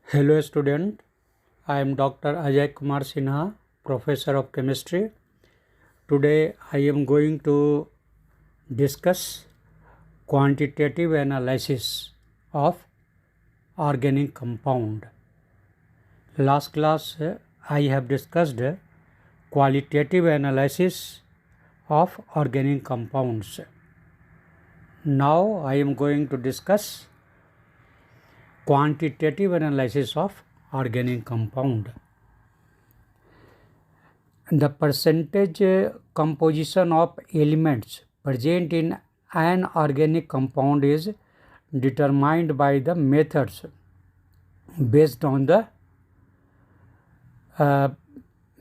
Hello student, I am Dr.A.K, Professor of Chemistry. Today I am going to discuss quantitative analysis of organic compound. Last class I have discussed qualitative analysis of organic compounds. Now I am going to discuss quantitative analysis of organic compound. The percentage composition of elements present in an organic compound is determined by the methods based on the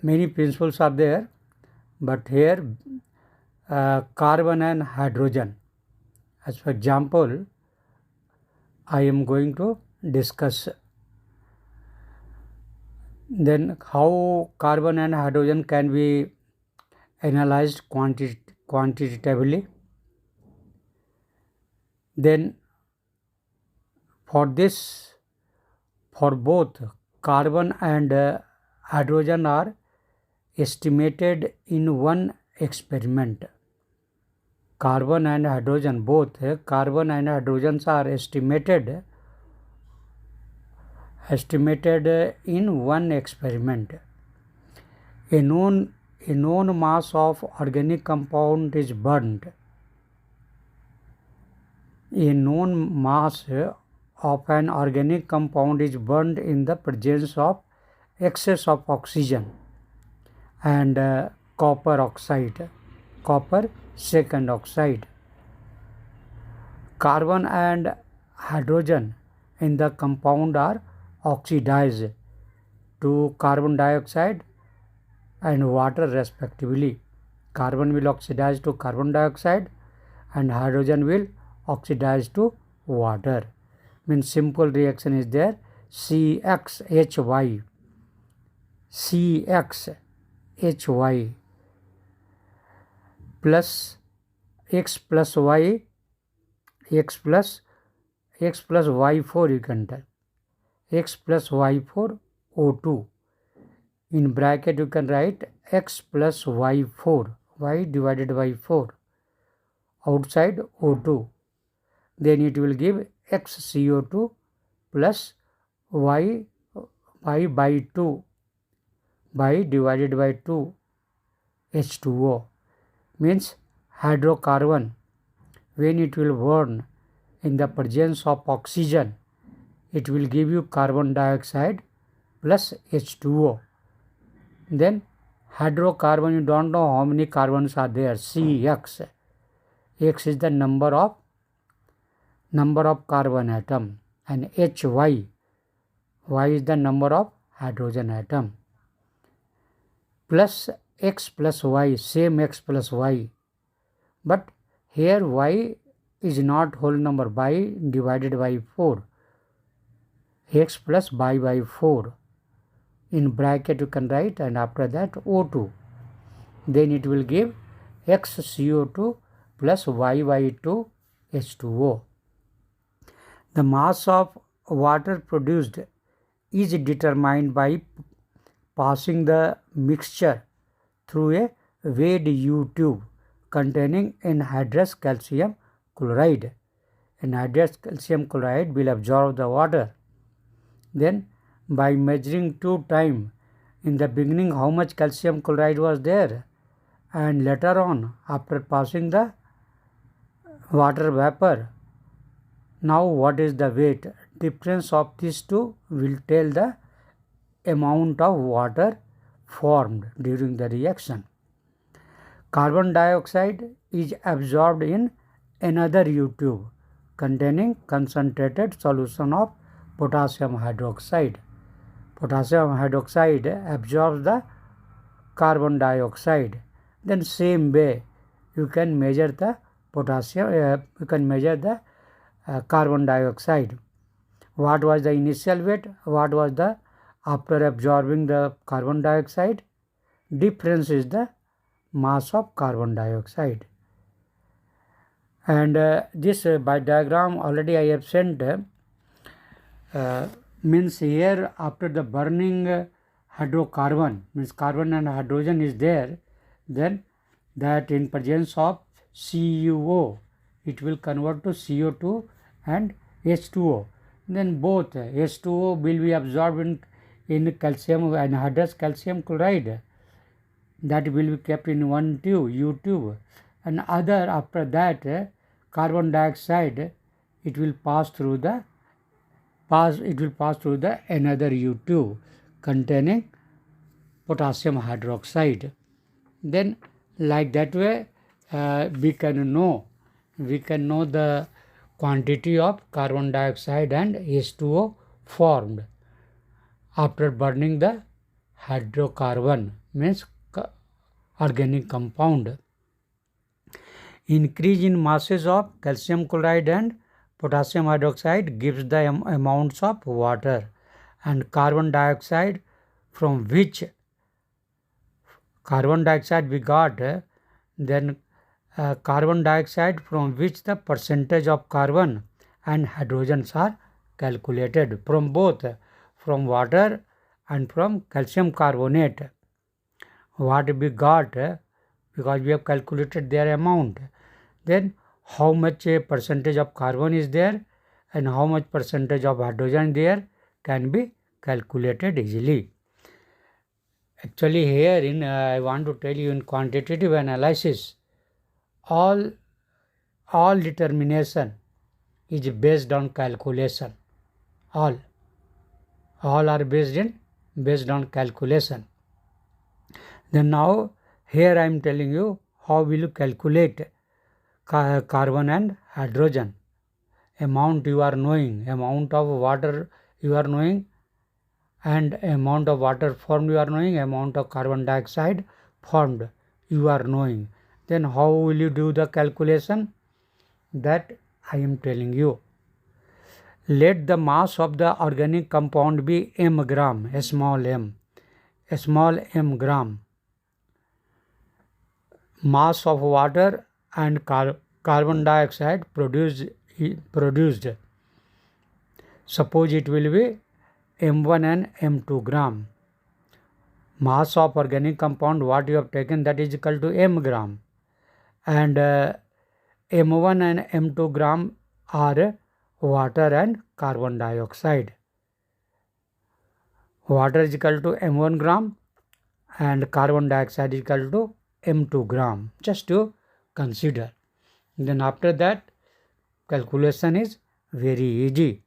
many principles are there, but here carbon and hydrogen. As for example, I am going to discuss then how carbon and hydrogen can be analyzed quantitatively. Then for this, for both carbon and hydrogen are estimated in one experiment. Carbon and hydrogen, both carbon and hydrogens are estimated in one experiment. A known mass of organic compound is burned. A known mass of an organic compound is burned in the presence of excess of oxygen and copper second oxide. Carbon and hydrogen in the compound are oxidized to carbon dioxide and water respectively. Carbon will oxidize to carbon dioxide and hydrogen will oxidize to water. Means simple reaction is there, CXHY plus X plus Y, X plus Y4 you can tell. X plus Y4 O2. In bracket you can write X plus Y4, Y divided by 4. Outside O2. Then it will give XCO2 plus Y by 2, by divided by 2 H2O. Means hydrocarbon, when it will burn in the presence of oxygen, it will give you carbon dioxide plus H2O. Then hydrocarbon, you don't know how many carbons are there, CX. X is the number of carbon atom, and HY, Y is the number of hydrogen atom. Plus X plus Y, same X plus Y. But here Y is not whole number, by divided by 4. X plus by 4. In bracket you can write, and after that O2. Then it will give XCO2 plus Y by 2 H2O. The mass of water produced is determined by passing the mixture through a weighed U tube containing anhydrous calcium chloride. Anhydrous calcium chloride will absorb the water. Then by measuring 2 times, in the beginning how much calcium chloride was there, and later on after passing the water vapor, now what is the weight? Difference of these two will tell the amount of water formed during the reaction. Carbon dioxide is absorbed in another U tube containing concentrated solution of potassium hydroxide. Potassium hydroxide absorbs the carbon dioxide. Then same way you can measure the carbon dioxide. What was the initial weight? What was the after absorbing the carbon dioxide? Difference is the mass of carbon dioxide. And this by diagram already I have sent Means here after the burning hydrocarbon, means carbon and hydrogen is there, then that in presence of CuO it will convert to CO2 and H2O. Then both H2O will be absorbed in calcium anhydrous calcium chloride, that will be kept in one tube, U tube, and other after that carbon dioxide it will pass through the another U tube containing potassium hydroxide. Then like that way we can know the quantity of carbon dioxide and H2O formed after burning the hydrocarbon, means organic compound. Increase in masses of calcium chloride and potassium hydroxide gives the amounts of water and carbon dioxide from which carbon dioxide we got, then carbon dioxide from which the percentage of carbon and hydrogens are calculated from both, from water and from calcium carbonate. What we got, because we have calculated their amount, then how much percentage of carbon is there and how much percentage of hydrogen there can be calculated easily. Actually here in I want to tell you, in quantitative analysis all determination is based on calculation. All are based on calculation. Then now here I am telling you how will you calculate carbon and hydrogen. Amount you are knowing, amount of water you are knowing, and amount of water formed you are knowing, amount of carbon dioxide formed you are knowing. Then how will you do the calculation? That I am telling you. Let the mass of the organic compound be m gram, small m gram. Mass of water and carbon dioxide produced. Suppose it will be m1 and m2 gram. Mass of organic compound what you have taken, that is equal to m gram, and m1 and m2 gram are water and carbon dioxide. Water is equal to m1 gram and carbon dioxide is equal to m2 gram, just to consider. Then after that calculation is very easy.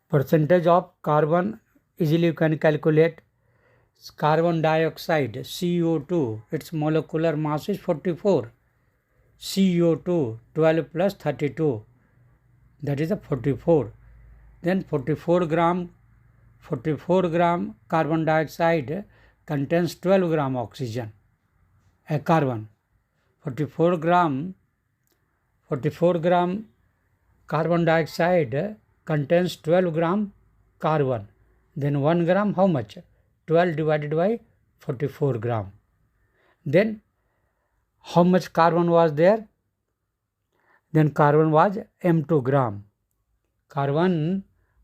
Percentage of carbon easily you can calculate. Carbon dioxide CO2, its molecular mass is 44. CO2 12 plus 32, that is a 44. Then 44 gram carbon dioxide contains 12 gram oxygen, carbon. 44 gram carbon dioxide contains 12 gram carbon. Then 1 gram how much? 12 divided by 44 gram. Then how much carbon was there? Then carbon was m2 gram.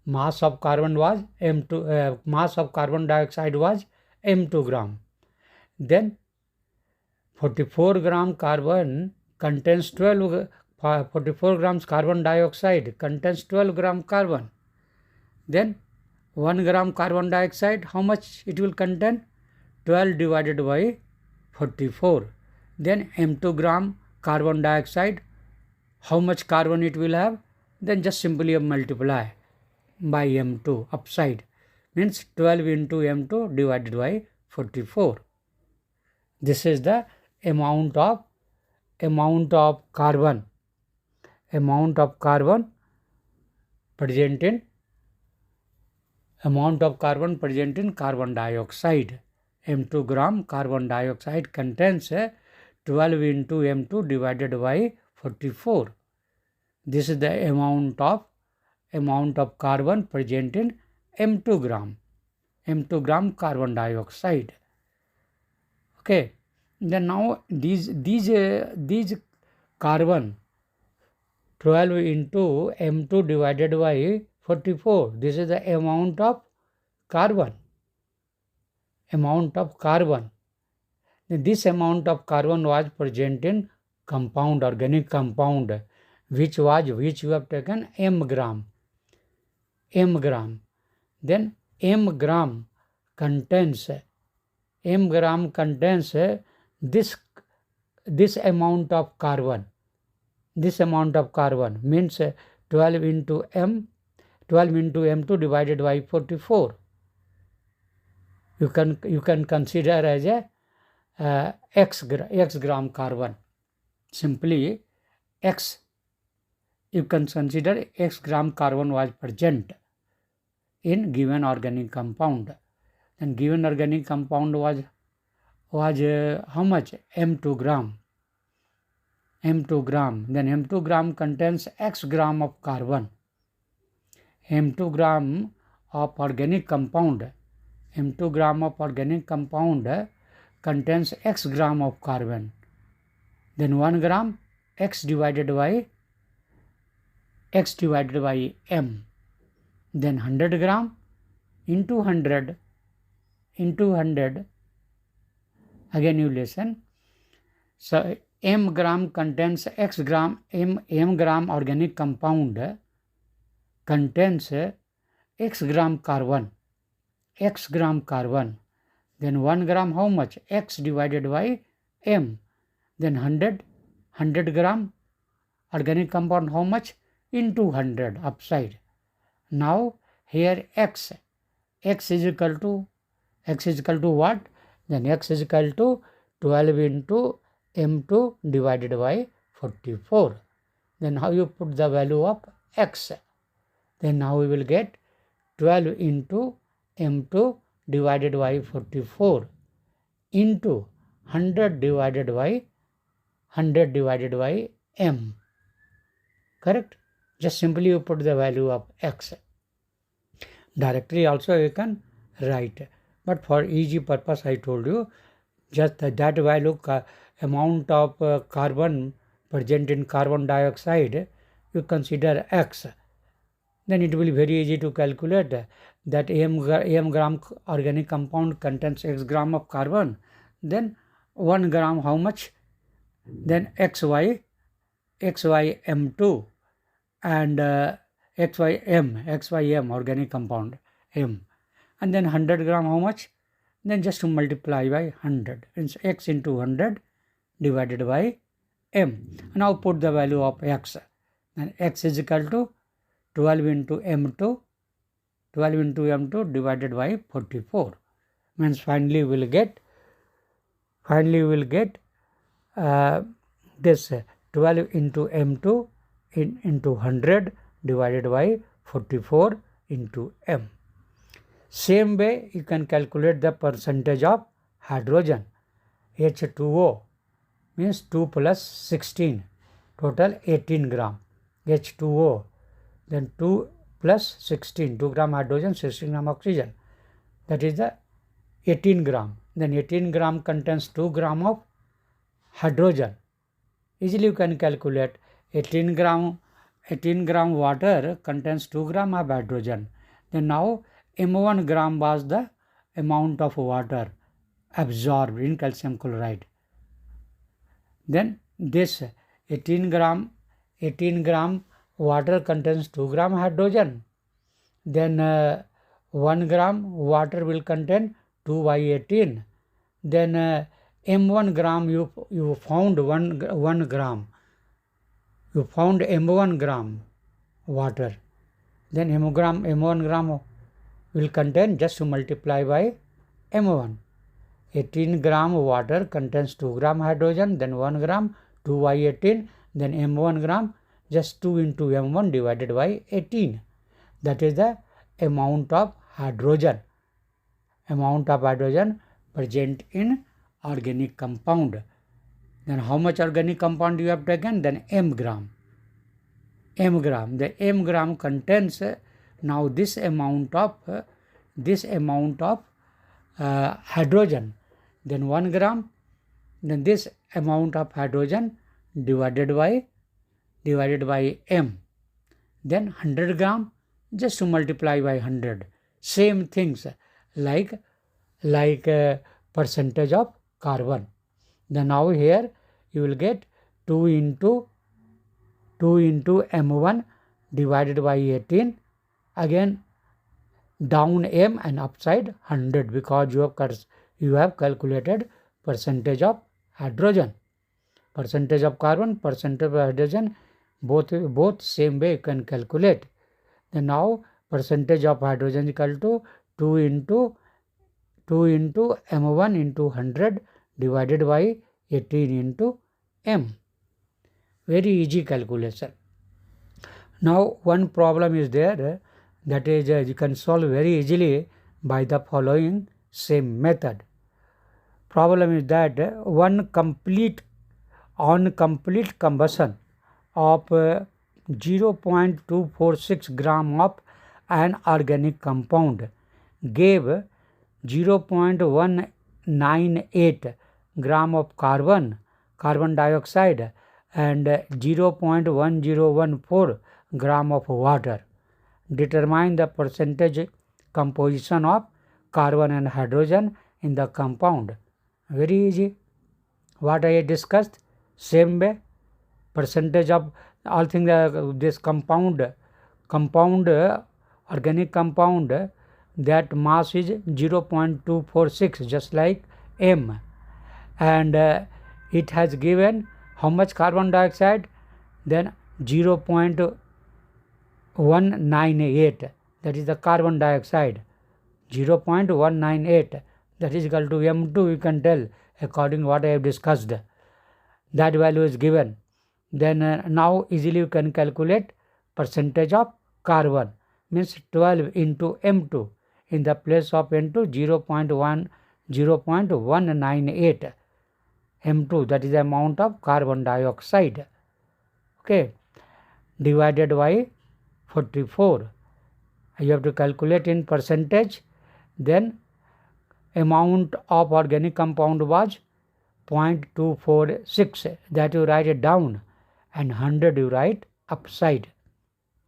Mass of carbon was m2, mass of carbon dioxide was m2 gram. Then 44 gram carbon contains 44 grams carbon dioxide contains 12 gram carbon. Then 1 gram carbon dioxide, how much it will contain? 12 divided by 44. Then m2 gram carbon dioxide, how much carbon it will have? Then just simply multiply by m2 upside, means 12 into m2 divided by 44. This is the amount of carbon present in carbon dioxide. m2 gram carbon dioxide contains 12 into m2 divided by 44. This is the amount of carbon present in m2 gram carbon dioxide. Okay. Then now these carbon 12 into m2 divided by 44. This is the amount of carbon. This amount of carbon was present in compound, organic compound, which you have taken m gram. Then m gram contains this amount of carbon. This amount of carbon means 12 into m2 divided by 44. You can consider as a x gram carbon. Simply x. You can consider x gram carbon was present in given organic compound. And given organic compound was how much? m2 gram. Then m2 gram contains x gram of carbon. m2 gram of organic compound contains x gram of carbon. Then 1 gram x divided by m. Then 100 gram into 100. Again you listen. So m gram contains x gram. M gram organic compound contains x gram carbon. Then 1 gram how much? X divided by m. Then 100 gram organic compound how much? Into 100 upside. Now here x is equal to what? Then x is equal to 12 into m2 divided by 44. Then how you put the value of x? Then now we will get 12 into m2 divided by 44 into 100 divided by m. Correct? Just simply you put the value of x. Directly also you can write. But for easy purpose I told you, just that value, amount of carbon present in carbon dioxide, you consider x. Then it will be very easy to calculate that m gram organic compound contains x gram of carbon. Then 1 gram how much? Then xy m2 and xy m organic compound m. And then 100 gram how much? Then just to multiply by 100. It's x into 100 divided by m. Now put the value of x. And x is equal to 12 into m2 divided by 44. Means finally we will get this 12 into m2 into 100 divided by 44 into m. Same way you can calculate the percentage of hydrogen. H2O means 2 plus 16, total 18 gram. H2O, then 2 plus 16, 2 gram hydrogen, 16 gram oxygen. That is the 18 gram. Then 18 gram contains 2 gram of hydrogen. Easily you can calculate 18 gram water contains 2 gram of hydrogen. Then now m1 gram was the amount of water absorbed in calcium chloride. Then this 18 gram water contains 2 gram hydrogen. Then 1 gram water will contain 2 by 18. Then m1 gram you found 1 gram. You found m1 gram water. Then m1 gram will contain, just to multiply by m1. 18 gram water contains 2 gram hydrogen, then 1 gram, 2 by 18, then m1 gram, just 2 into m1 divided by 18. That is the amount of hydrogen present in organic compound. Then how much organic compound you have taken? Then m gram. The m gram contains now this amount of hydrogen. Then 1 gram, then this amount of hydrogen divided by m. Then 100 gram, just to multiply by 100. Same things like percentage of carbon. Then now here you will get 2 into M1 divided by 18. Again down M and upside 100 because you have calculated percentage of hydrogen. Percentage of carbon, percentage of hydrogen, both same way you can calculate. Then now percentage of hydrogen equal to 2 into M1 into 100 divided by 18 into M. Very easy calculation. Now one problem is there, that is you can solve very easily by the following same method. Problem is that on complete combustion of 0.246 gram of an organic compound gave 0.198 gram of carbon dioxide and 0.1014 gram of water. Determine the percentage composition of carbon and hydrogen in the compound. Very easy. What I discussed, same way. Percentage of all things, this compound organic compound, that mass is 0.246, just like M, and it has given how much carbon dioxide? Then 0.198, that is the carbon dioxide. 0.198, that is equal to M2, you can tell according to what I have discussed. That value is given. Then now easily you can calculate percentage of carbon, means 12 into M2. In the place of N2, 0.198 M2, that is the amount of carbon dioxide. Okay, divided by 44. You have to calculate in percentage. Then amount of organic compound was 0.246, that you write it down, and 100 you write upside.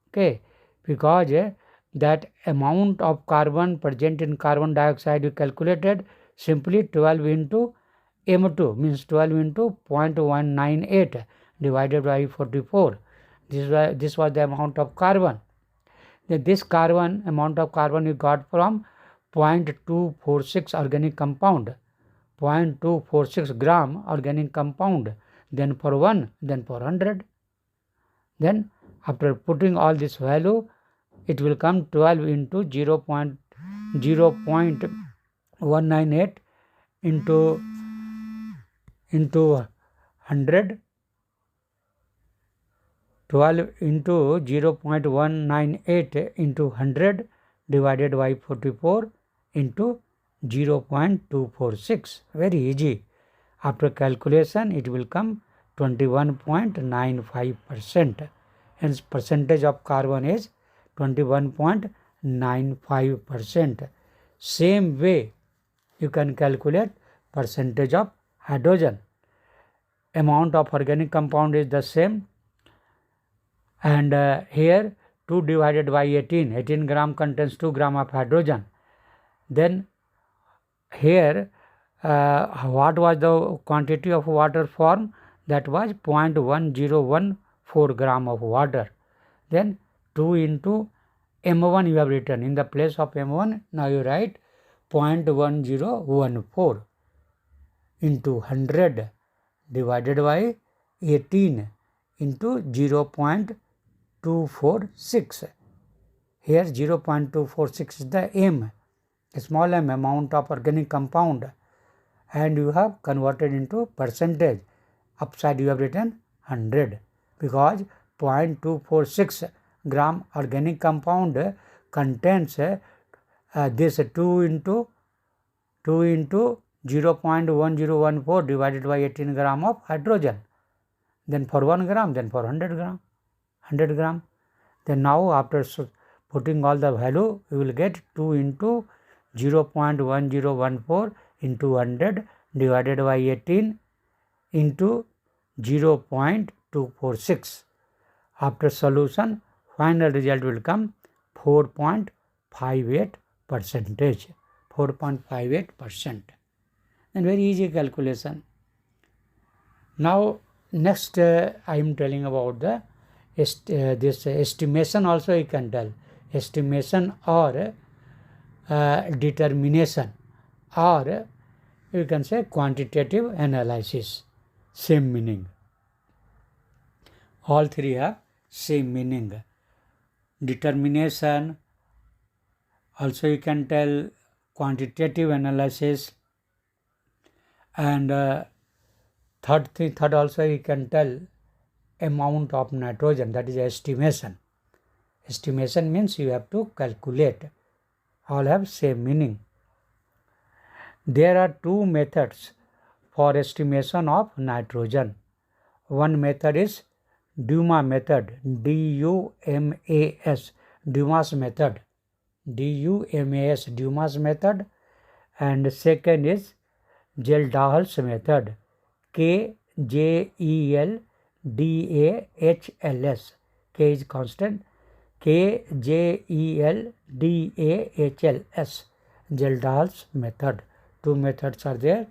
Okay, because that amount of carbon present in carbon dioxide you calculated simply 12 into M2, means 12 into 0.198 divided by 44. This was the amount of carbon. Then this amount of carbon you got from 0.246 organic compound, 0.246 gram organic compound, then for 1, then for 100. Then after putting all this value, it will come 12 into 0.198 into 100. 12 into 0.198 into 100 divided by 44 into 0.246. Very easy. After calculation, it will come 21.95%. Hence, percentage of carbon is 21.95%. Same way, you can calculate percentage of hydrogen. Amount of organic compound is the same. And here 2 divided by 18 gram contains 2 gram of hydrogen. Then here what was the quantity of water formed? That was 0.1014 gram of water. Then 2 into M1 you have written. In the place of M1, now you write 0.1014 into 100 divided by 18 into 0.246. Here 0.246 is the M, a small m, amount of organic compound, and you have converted into percentage. Upside you have written 100 because 0.246 gram organic compound contains this 2 into 0.1014 divided by 18 gram of hydrogen. Then for 1 gram, then for 100 gram. Then now after putting all the value, we will get 2 into 0.1014 into 100 divided by 18 into 0.246. After solution, final result will come 4.58%. 4.58%. And very easy calculation. Now next I am telling about the this estimation. Also you can tell estimation or determination, or you can say quantitative analysis. Same meaning. All three have same meaning. Determination, also you can tell quantitative analysis, and third also you can tell amount of nitrogen, that is estimation. Estimation means you have to calculate. All have same meaning. There are two methods for estimation of nitrogen. One method is Duma method, D-U-M-A-S, Dumas method, D-U-M-A-S, Dumas method, and second is Geldahl's method, K-J-E-L-D-A-H-L-S, K is constant, K-J-E-L-D-A-H-L-S, Geldahl's method. Two methods are there,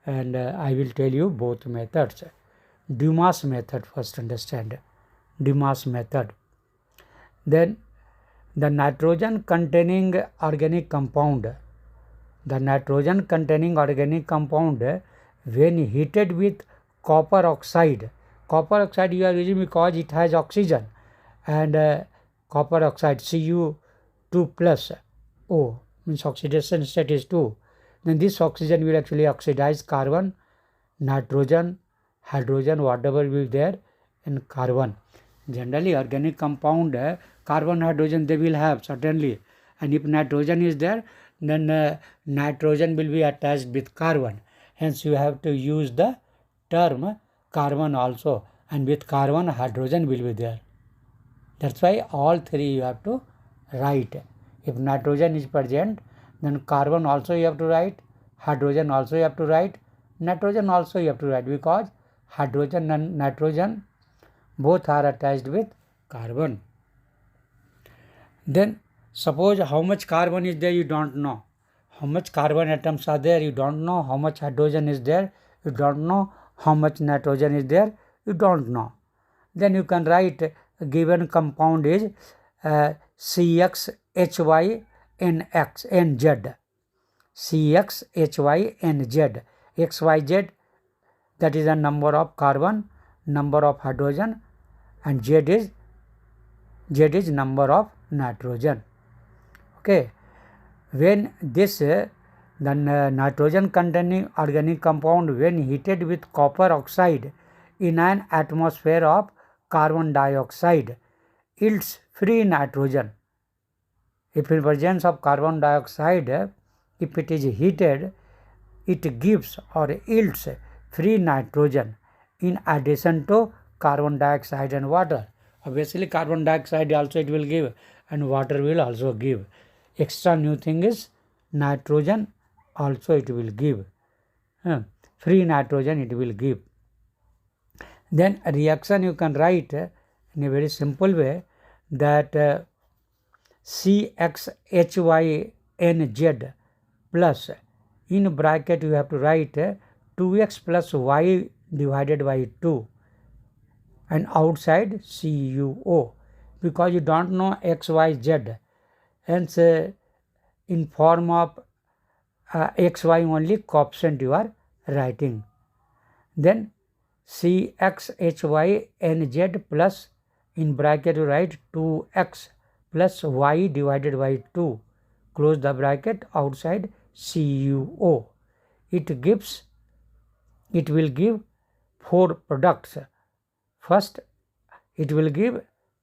and I will tell you both methods. Dumas method, first understand. Dumas method. Then the nitrogen containing organic compound. The nitrogen containing organic compound, when heated with copper oxide you are using because it has oxygen, and copper oxide Cu2 plus O means oxidation state is 2. Then this oxygen will actually oxidize carbon, nitrogen, hydrogen, whatever will be there in carbon. Generally organic compound, carbon, hydrogen they will have certainly, and if nitrogen is there, then nitrogen will be attached with carbon. Hence you have to use the term carbon also, and with carbon hydrogen will be there. That's why all three you have to write. If nitrogen is present, then carbon also you have to write, hydrogen also you have to write, nitrogen also you have to write, because hydrogen and nitrogen both are attached with carbon. Then suppose how much carbon is there you don't know. How much carbon atoms are there you don't know. How much hydrogen is there you don't know. How much nitrogen is there you don't know. Then you can write a given compound is CXHYNZ. CXHYNZ. XYZ, that is the number of carbon, number of hydrogen, and Z is number of nitrogen. Okay. When this the nitrogen containing organic compound, when heated with copper oxide in an atmosphere of carbon dioxide, yields free nitrogen. If in presence of carbon dioxide, if it is heated, it gives or yields free nitrogen in addition to carbon dioxide and water. Obviously carbon dioxide also it will give, and water will also give. Extra new thing is nitrogen also it will give. Free nitrogen it will give. Then a reaction you can write in a very simple way, that CXHYNZ plus, in bracket you have to write 2x plus y divided by 2, and outside CuO, because you don't know XYZ, hence in form of XY only coefficient you are writing. Then CXHYNZ plus, in bracket you write 2x plus y divided by 2, close the bracket, outside CuO. It will give 4 products. First it will give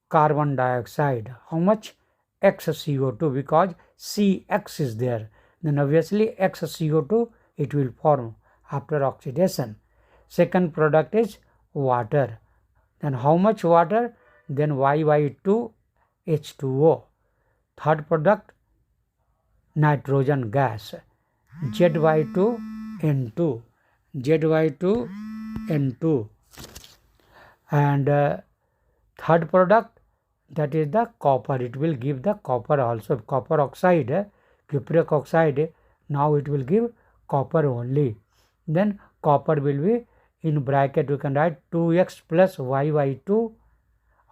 carbon dioxide. How much? XCO2, because CX is there. Then obviously XCO2 it will form after oxidation. Second product is water. Then how much water? Then Y by 2 H2O. Third product nitrogen gas, Z by 2 N2, Z by 2 N2. And third product that is the copper. It will give the copper also. Copper oxide, cupric oxide, now it will give copper only. Then copper will be in bracket, we can write 2x plus y by 2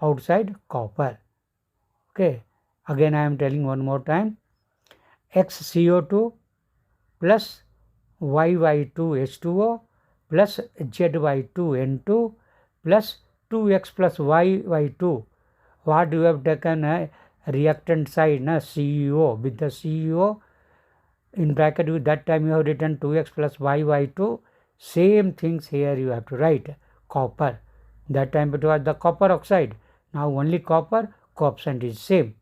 outside copper. Okay, again I am telling one more time, x CO2 plus y by 2 H2O plus z by 2 N2 plus 2x plus y by 2. What you have taken a reactant side, CEO, with the CEO in bracket, with that time you have written 2x plus y by 2. Same things here you have to write, copper. That time it was the copper oxide. Now only copper, coefficient is same.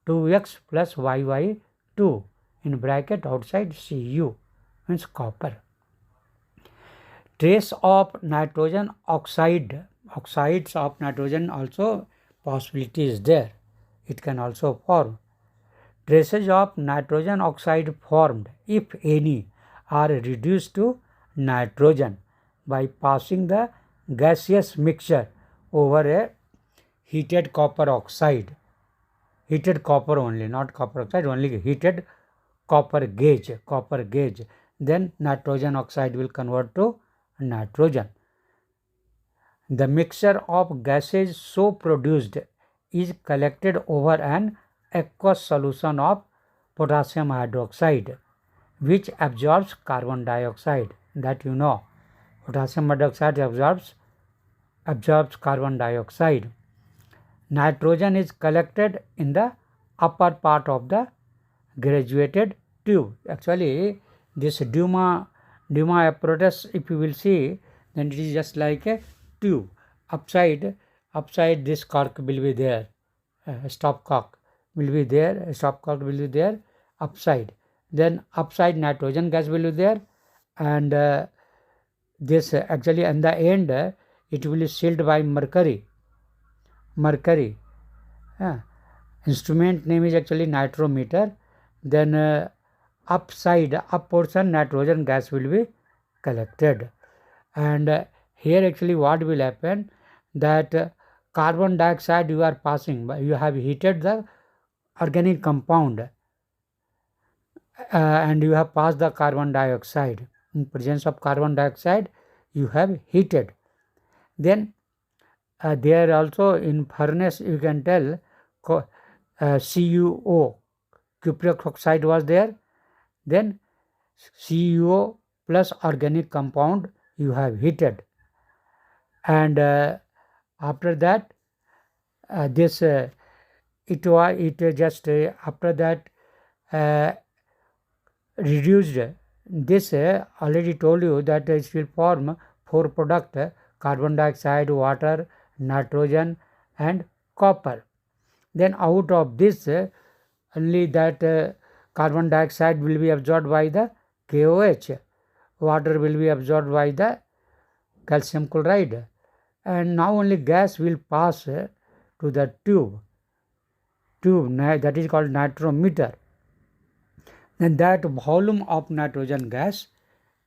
2x plus y by 2 in bracket outside Cu means copper. Trace of nitrogen oxide, oxides of nitrogen also possibility is there. It can also form. Traces of nitrogen oxide formed, if any, are reduced to nitrogen by passing the gaseous mixture over a heated copper oxide. Heated copper only, not copper oxide, only heated copper gauge. Then nitrogen oxide will convert to nitrogen. The mixture of gases so produced is collected over an aqueous solution of potassium hydroxide, which absorbs carbon dioxide. That you know, potassium hydroxide absorbs carbon dioxide. Nitrogen is collected in the upper part of the graduated tube. Actually, this Duma apparatus, if you will see, then it is just like a tube. Upside this cork will be there. Stopcock will be there, upside. Then upside nitrogen gas will be there, and this actually in the end it will be sealed by mercury. Instrument name is actually nitrometer. Then up portion nitrogen gas will be collected, and here actually what will happen, that carbon dioxide you are passing, you have heated the organic compound and you have passed the carbon dioxide. In presence of carbon dioxide you have heated. Then there also in furnace you can tell CuO, cupric oxide was there. Then CuO plus organic compound you have heated, and after that after that reduced. This already told you that it will form 4 product: carbon dioxide, water, nitrogen and copper. Then out of this only that carbon dioxide will be absorbed by the KOH, water will be absorbed by the calcium chloride, and now only gas will pass to the tube that is called nitrometer. Then that volume of nitrogen gas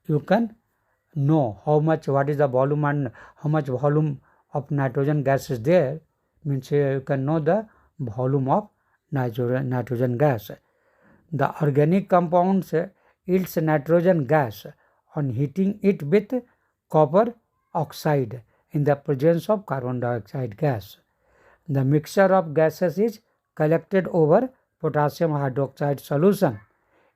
you can know what is the volume and how much volume of nitrogen gas is there, means you can know the volume of nitrogen gas. The organic compounds yields nitrogen gas on heating it with copper oxide in the presence of carbon dioxide gas. The mixture of gases is collected over potassium hydroxide solution,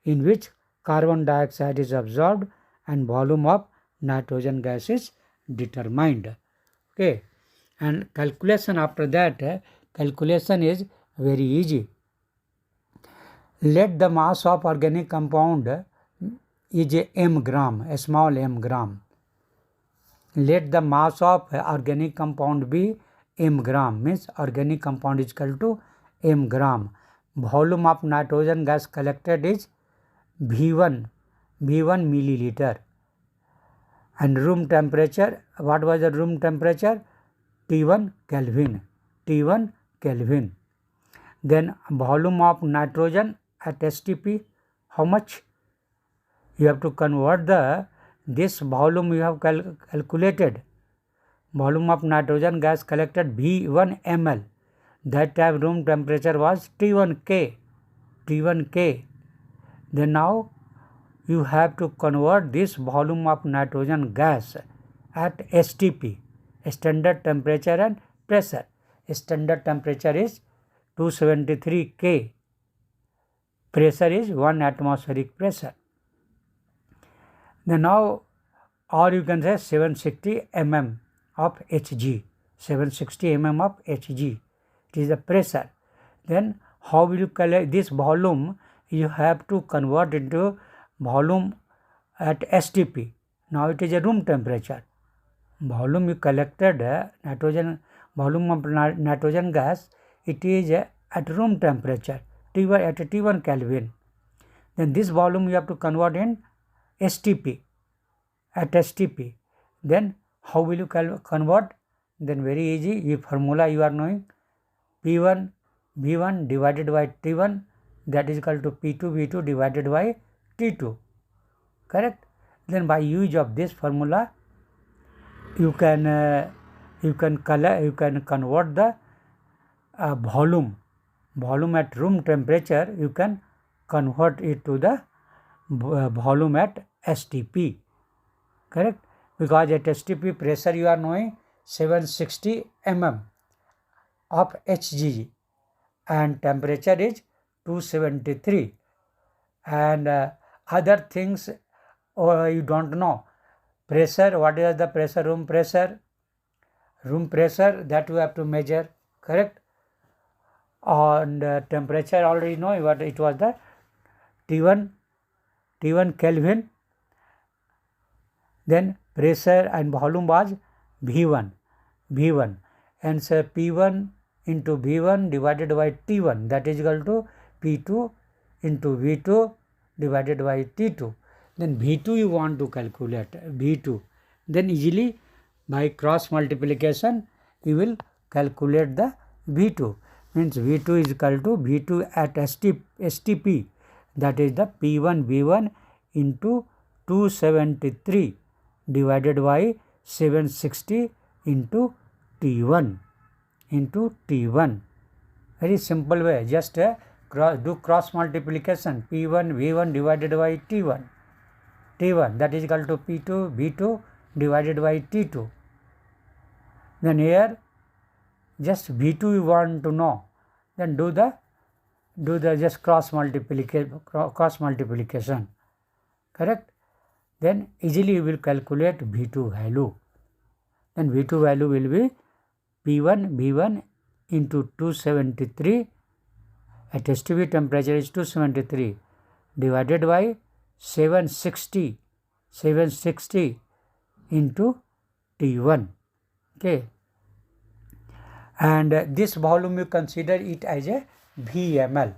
in which carbon dioxide is absorbed and volume of nitrogen gas is determined. Okay, and calculation after that, calculation is very easy. Let the mass of organic compound is a m gram, a small m gram. Let the mass of organic compound be m gram, means organic compound is equal to m gram. Volume of nitrogen gas collected is V1 milliliter. And room temperature, what was the room temperature? T1 Kelvin. Then volume of nitrogen at STP, how much? You have to convert this volume you have calculated. Volume of nitrogen gas collected V1 ml. That time room temperature was T1K. Then now you have to convert this volume of nitrogen gas at STP, standard temperature and pressure. Standard temperature is 273 K. Pressure is 1 atmospheric pressure. Then now, or you can say 760 mm of Hg. 760 mm of Hg. It is the pressure. Then how will you collect this volume? You have to convert into volume at STP. Now it is a room temperature. Volume you collected volume of nitrogen gas, it is at room temperature T1 at T1 Kelvin. Then this volume you have to convert in STP at STP. Then how will you convert? Then very easy. Your formula you are knowing, P1 V1 divided by T1, that is equal to P2 V2 divided by T2. Correct? Then by use of this formula, you can convert the volume at room temperature. You can convert it to the volume at STP. Correct? Because at STP pressure you are knowing 760 mm of Hg and temperature is 273, and other things you don't know. Pressure, what is the pressure? Room pressure that you have to measure. Correct? And temperature already know what it was, the T1 Kelvin. Then pressure and volume was V1, and so P1 into V1 divided by T1, that is equal to P2 into V2 divided by T2. Then V2 you want to calculate, V2. Then easily by cross multiplication you will calculate the V2. Means V2 is equal to V2 at STP, that is the P1 V1 into 273 divided by 760 into T1. Very simple way. Just do cross multiplication. P1 V1 divided by T1, that is equal to P2 V2 divided by T2. Then here just V2 you want to know. Then do the just cross multiplication. Correct? Then easily you will calculate V2 value. Then V2 value will be P1 V1 into 273 at STP temperature is 273 divided by 760 into T1. Okay. And this volume you consider it as a VML.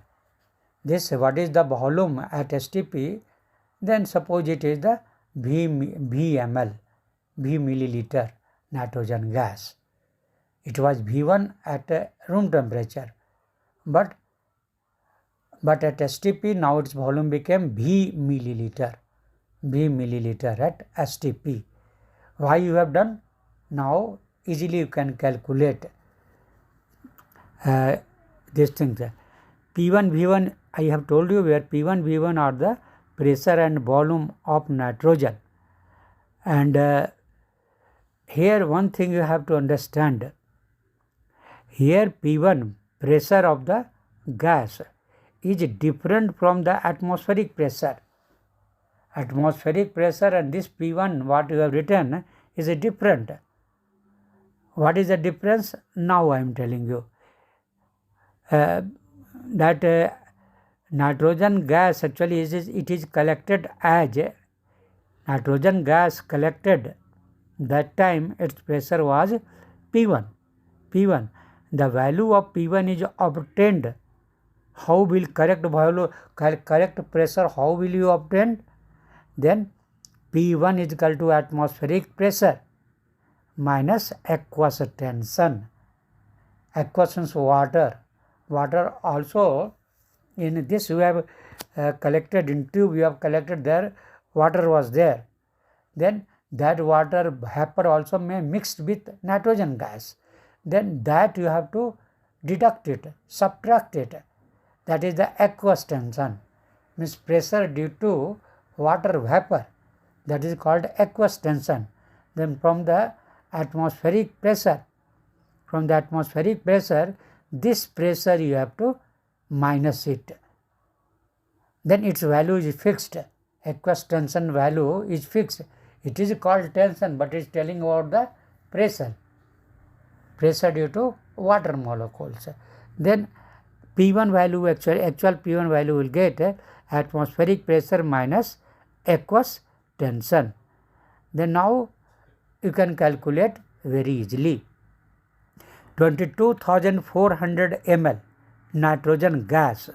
This, what is the volume at STP? Then suppose it is the VML, V milliliter nitrogen gas. It was V1 at room temperature, but at STP now its volume became V milliliter at STP. Why you have done? Now easily you can calculate these things. P1 V1 I have told you, where P1 V1 are the pressure and volume of nitrogen. And here one thing you have to understand. Here P1 pressure of the gas is different from the atmospheric pressure. Atmospheric pressure and this P1 what you have written is a different. What is the difference? Now I am telling you. That nitrogen gas actually it is collected as nitrogen gas collected. That time its pressure was P1. The value of P1 is obtained. How will correct pressure? How will you obtain? Then P1 is equal to atmospheric pressure minus aqueous tension. Aqueous means water. Water also, in this we have collected in tube, we have collected there, water was there. Then that water vapor also may mixed with nitrogen gas. Then that you have to deduct it, subtract it. That is the aqueous tension, means pressure due to water vapor. That is called aqueous tension. Then from the atmospheric pressure, this pressure you have to minus it. Then its value is fixed. Aqueous tension value is fixed. It is called tension, but it is telling about the pressure due to water molecules. Then P1 value, actual P1 value will get atmospheric pressure minus aqueous tension. Then now you can calculate very easily. 22,400 ml nitrogen gas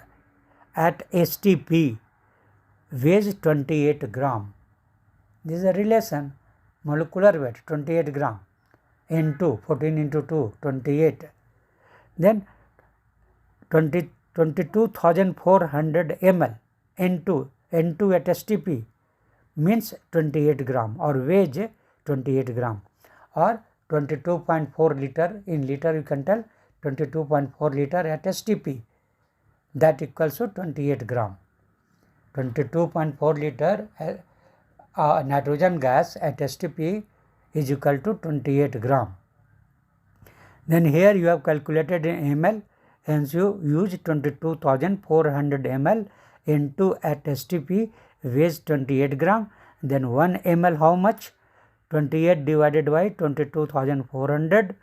at STP weighs 28 gram. This is a relation, molecular weight 28 gram, N2, 14 into 2, 28. Then 22,400 ml N2 at STP means 28 gram, or weighs 28 gram, or 22.4 liter. In liter you can tell 22.4 liter at STP. That equals to 28 gram. 22.4 liter nitrogen gas at STP is equal to 28 gram. Then here you have calculated in ml, hence you use 22,400 ml N2 at STP weighs 28 gram. Then 1 ml how much? 28 divided by 22,400.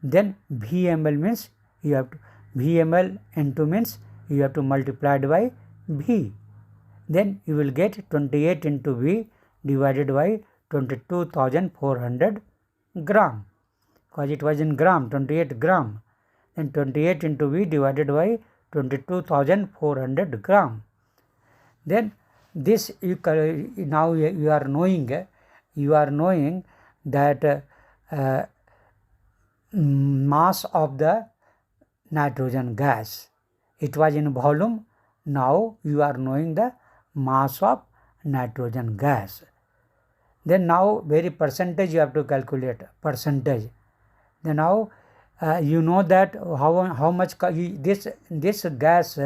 Then VML means you have to, VML N2 means you have to multiply it by V. Then you will get 28 into V divided by 22,400 gram, because it was in gram, 28 gram. Then 28 into V divided by 22,400 gram. Then this now you are knowing that mass of the nitrogen gas, it was in volume. Now you are knowing the mass of nitrogen gas. Then now very percentage you have to calculate, percentage. Then now you know that how much this gas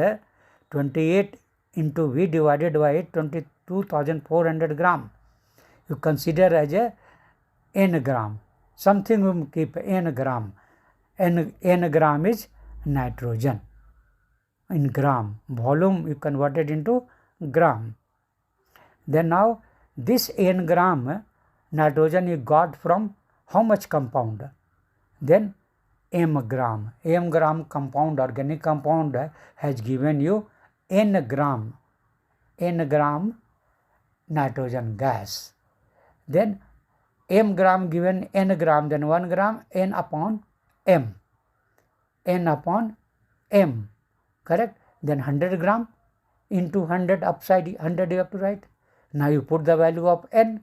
28 into V divided by 22,400 gram. You consider as a n gram. Something will keep n gram. N gram is nitrogen in gram. Volume you converted into gram. Then now this n gram nitrogen you got from how much compound? Then m gram. M gram compound, organic compound has given you n gram nitrogen gas. Then m gram given n gram, then 1 gram, n upon m. Correct? Then 100 gram into 100, upside 100 you have to write. Now you put the value of n,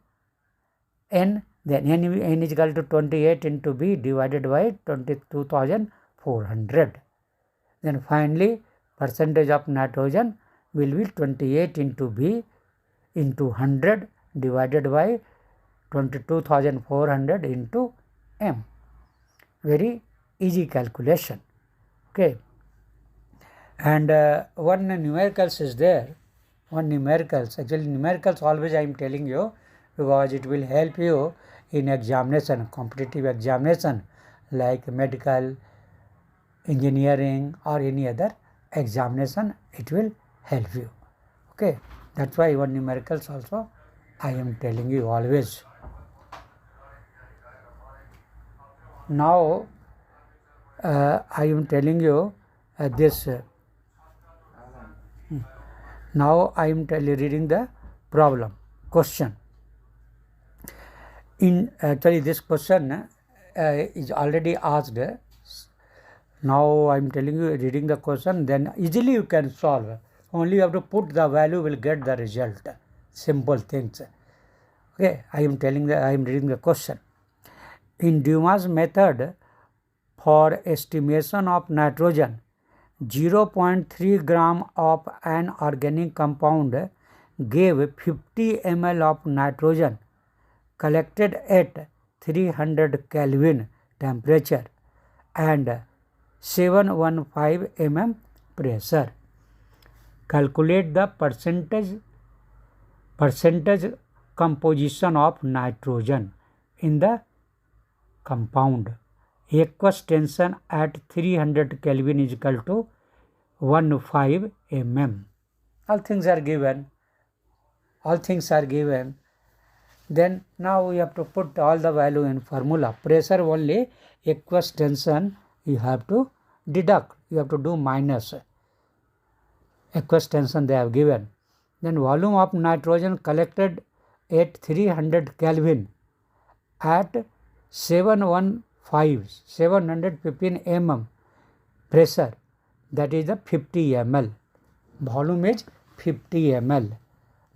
then n is equal to 28 into B divided by 22,400. Then finally percentage of nitrogen will be 28 into B into 100 divided by 22,400 into m. Very easy calculation. Okay. And one numericals is there. Actually numericals always I am telling you, because it will help you in examination, competitive examination like medical, engineering or any other examination, it will help you. Okay, that's why one numericals also I am telling you always. Now I am telling you this. Now I am reading the problem, question. In actually this question is already asked. Now I am telling you, reading the question, then easily you can solve. Only you have to put the value, will get the result. Simple things. Okay, I am reading the question. In Dumas method for estimation of nitrogen, 0.3 gram of an organic compound gave 50 ml of nitrogen collected at 300 Kelvin temperature and 715 mm pressure. Calculate the percentage composition of nitrogen in the compound. Aqueous tension at 300 Kelvin is equal to 15 mm. All things are given. Then now we have to put all the value in formula. Pressure only, aqueous tension you have to deduct. You have to do minus. Aqueous tension they have given. Then volume of nitrogen collected at 300 Kelvin at 715 mm pressure, that is the 50 ml. Volume is 50 ml.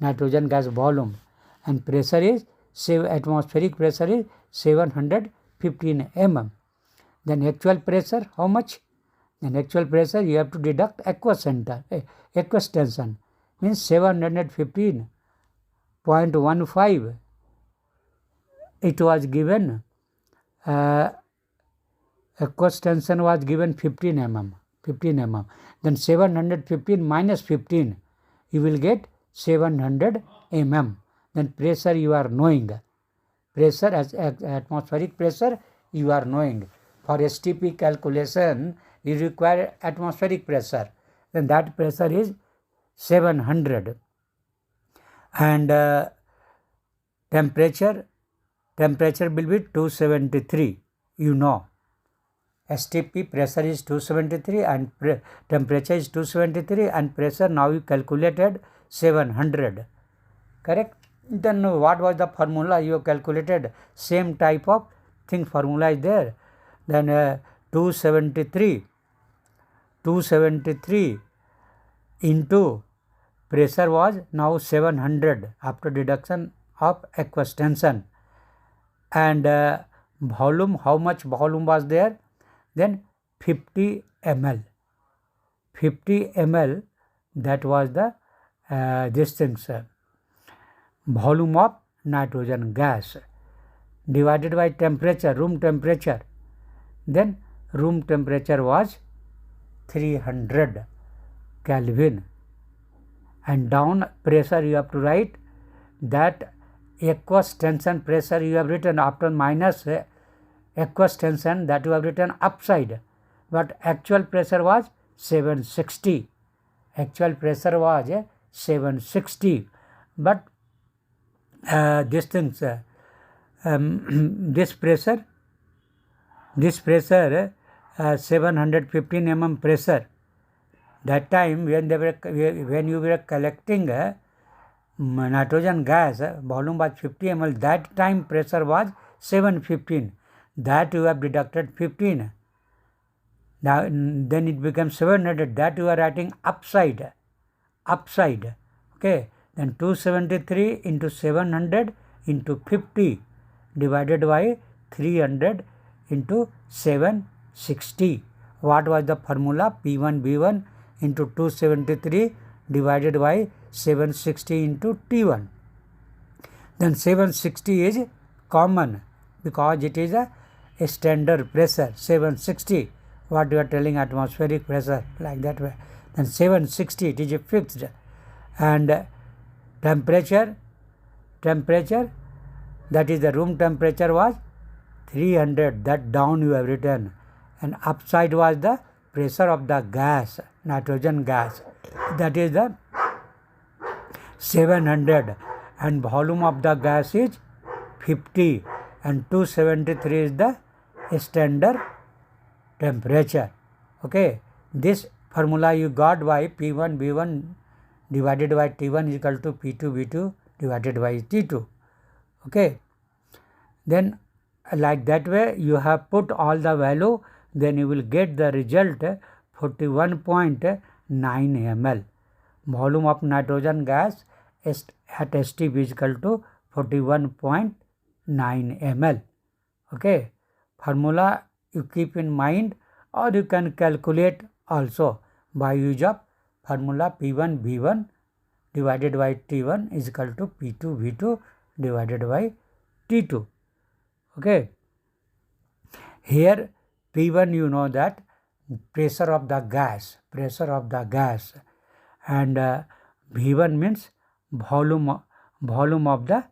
Nitrogen gas volume, and pressure is atmospheric pressure is 715 mm. Then actual pressure how much? Then actual pressure you have to deduct aqueous tension, means 715.15. It was given aqueous tension was given 15 mm. Then 715 minus 15, you will get 700 mm. Then pressure you are knowing. Pressure as atmospheric pressure you are knowing. For STP calculation, you require atmospheric pressure. Then that pressure is 700. And temperature will be 273. You know. STP pressure is 273 and temperature is 273, and pressure now you calculated 700. Correct? Then what was the formula you calculated? Same type of thing, formula is there. Then 273 into pressure was now 700 after deduction of aqueous tension. And volume, how much volume was there? Then 50 ml. 50 ml, that was the volume of nitrogen gas, divided by temperature, room temperature. Then room temperature was 300 Kelvin. And down pressure you have to write that aqueous tension pressure you have written after minus aqueous tension, that you have written upside, but actual pressure was 760. Actual pressure was 760, but this pressure 715 mm pressure. That time when you were collecting nitrogen gas, volume was 50 ml. That time pressure was 715. That you have deducted 15. Now then it becomes 700. That you are writing upside. Okay. Then 273 into 700 into 50 divided by 300 into 760. What was the formula? P1B1 into 273 divided by 760 into T1. Then 760 is common because it is a standard pressure. 760, what you are telling, atmospheric pressure, like that way. Then 760, it is fixed. And temperature, that is the room temperature was 300, that down you have written. And upside was the pressure of the gas, nitrogen gas, that is the 700, and volume of the gas is 50, and 273 is the standard temperature. Okay, this formula you got by P1B1 divided by T1 is equal to P2B2 divided by T2. Okay, then like that way you have put all the value, then you will get the result 41.9 ml. Volume of nitrogen gas at STP is equal to 41.9 ml. Okay, formula you keep in mind, or you can calculate also by use of formula P1B1 divided by T1 is equal to P2V2 divided by T2. Okay, here P1 you know that pressure of the gas, and V1 means volume of the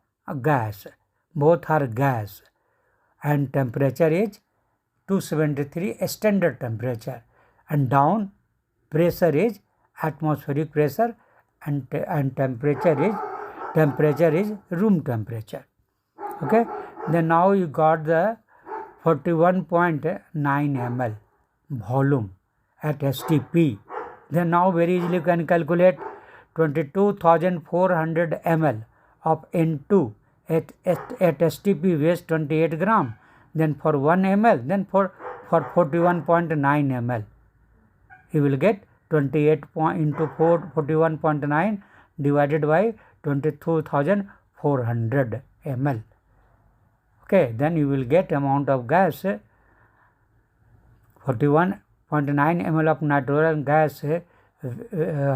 gas. Both are gas, and temperature is 273 standard temperature, and down pressure is atmospheric pressure, and temperature is room temperature. Okay, then now you got the 41.9 ml volume at STP. Then now very easily you can calculate 22,400 ml of N2 at STP weighs 28 gram. Then for 1 ml, then for 41.9 ml, you will get 28 into 41.9 divided by 22,400 ml. Okay, then you will get amount of gas 41.9 ml of nitrogen gas.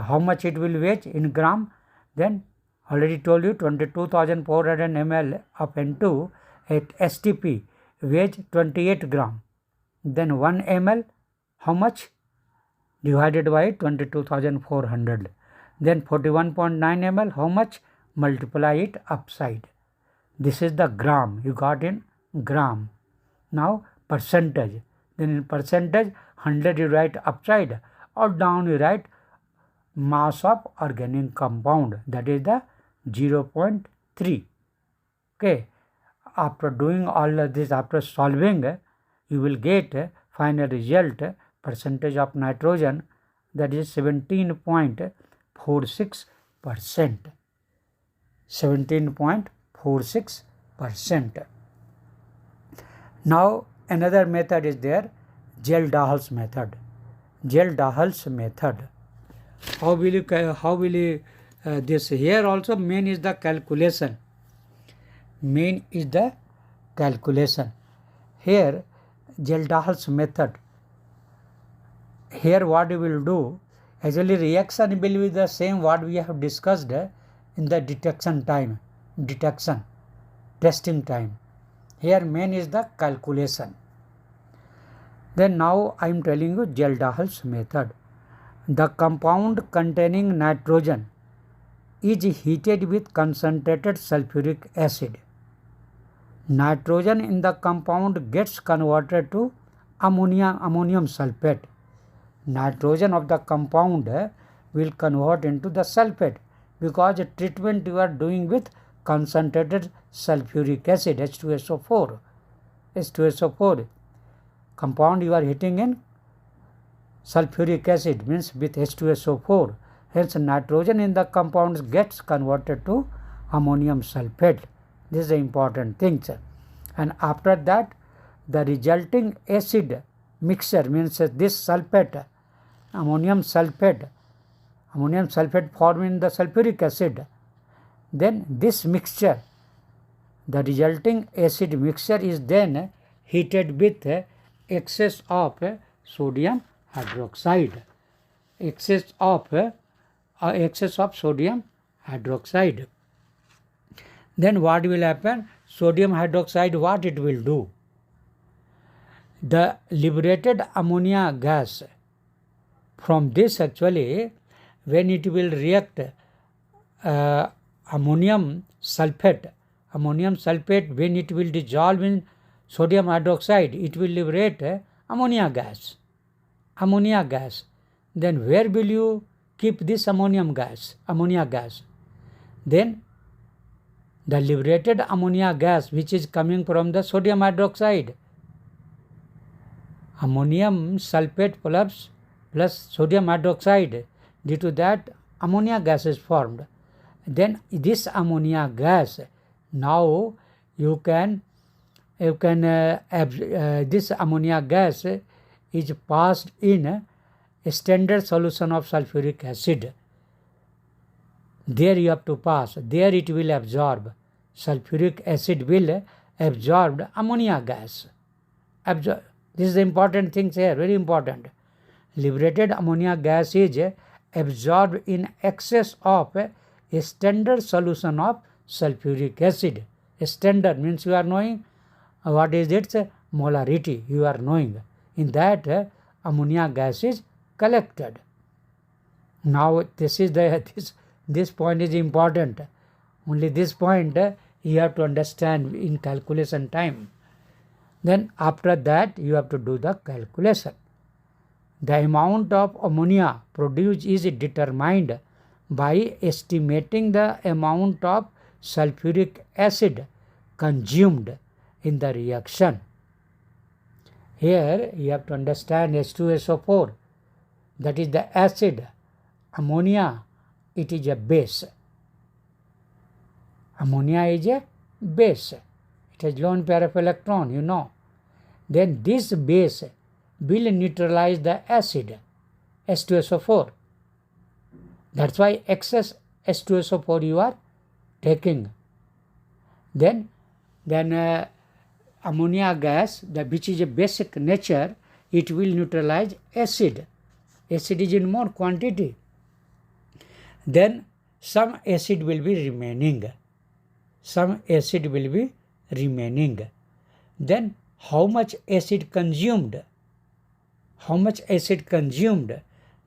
How much it will weigh in gram? Then already told you 22,400 ml of N2 at STP weighs 28 gram. Then 1 ml, how much? Divided by 22,400. Then 41.9 ml, how much? Multiply it upside. This is the gram, you got in gram. Now percentage. Then in percentage, 100 you write upside, or down you write mass of organic compound, that is the 0.3. Okay, after doing all of this, after solving, you will get final result percentage of nitrogen, that is 17.46%. 17.46%. Now another method is there, Gel-Dahl's method. Gel-Dahl's method. How will you this here also main is the calculation. Here Gel-Dahl's method. Here what you will do, actually reaction will be the same what we have discussed in the testing time. Here main is the calculation. Then now I am telling you Gel-Dahl's method. The compound containing nitrogen is heated with concentrated sulfuric acid. Nitrogen in the compound gets converted to ammonium sulfate. Nitrogen of the compound will convert into the sulfate, because the treatment you are doing with concentrated sulfuric acid, H2SO4. Compound you are heating in sulfuric acid, means with H2SO4. Hence nitrogen in the compounds gets converted to ammonium sulfate. This is the important thing. And after that, the resulting acid mixture, means this sulfate, ammonium sulfate formed in the sulfuric acid. Then this mixture, the resulting acid mixture, is then heated with excess of sodium hydroxide. Excess of sodium hydroxide. Then what will happen? Sodium hydroxide, what it will do? The liberated ammonia gas from this, actually, when it will react ammonium sulfate, when it will dissolve in sodium hydroxide, it will liberate ammonia gas. Then where will you keep this ammonia gas? Then the liberated ammonia gas, which is coming from the sodium hydroxide, ammonium sulfate plus sodium hydroxide, due to that ammonia gas is formed. Then this ammonia gas, now you can this ammonia gas is passed in a standard solution of sulfuric acid. There you have to pass. There it will absorb. Sulfuric acid will absorb ammonia gas. This is the important thing here, very important. Liberated ammonia gas is absorbed in excess of a standard solution of sulfuric acid. Standard means you are knowing what is its molarity, you are knowing. In that ammonia gas is collected. Now this point is important. Only this point you have to understand in calculation time. Then after that you have to do the calculation. The amount of ammonia produced is determined by estimating the amount of sulfuric acid consumed in the reaction. Here you have to understand H2SO4, that is the acid. Ammonia, it is a base. Ammonia is a base. It has lone pair of electron, you know. Then this base will neutralize the acid, H2SO4. That's why excess H2SO4 you are taking. Then ammonia gas, which is a basic nature, it will neutralize acid. Acid is in more quantity. Then some acid will be remaining. Then how much acid consumed?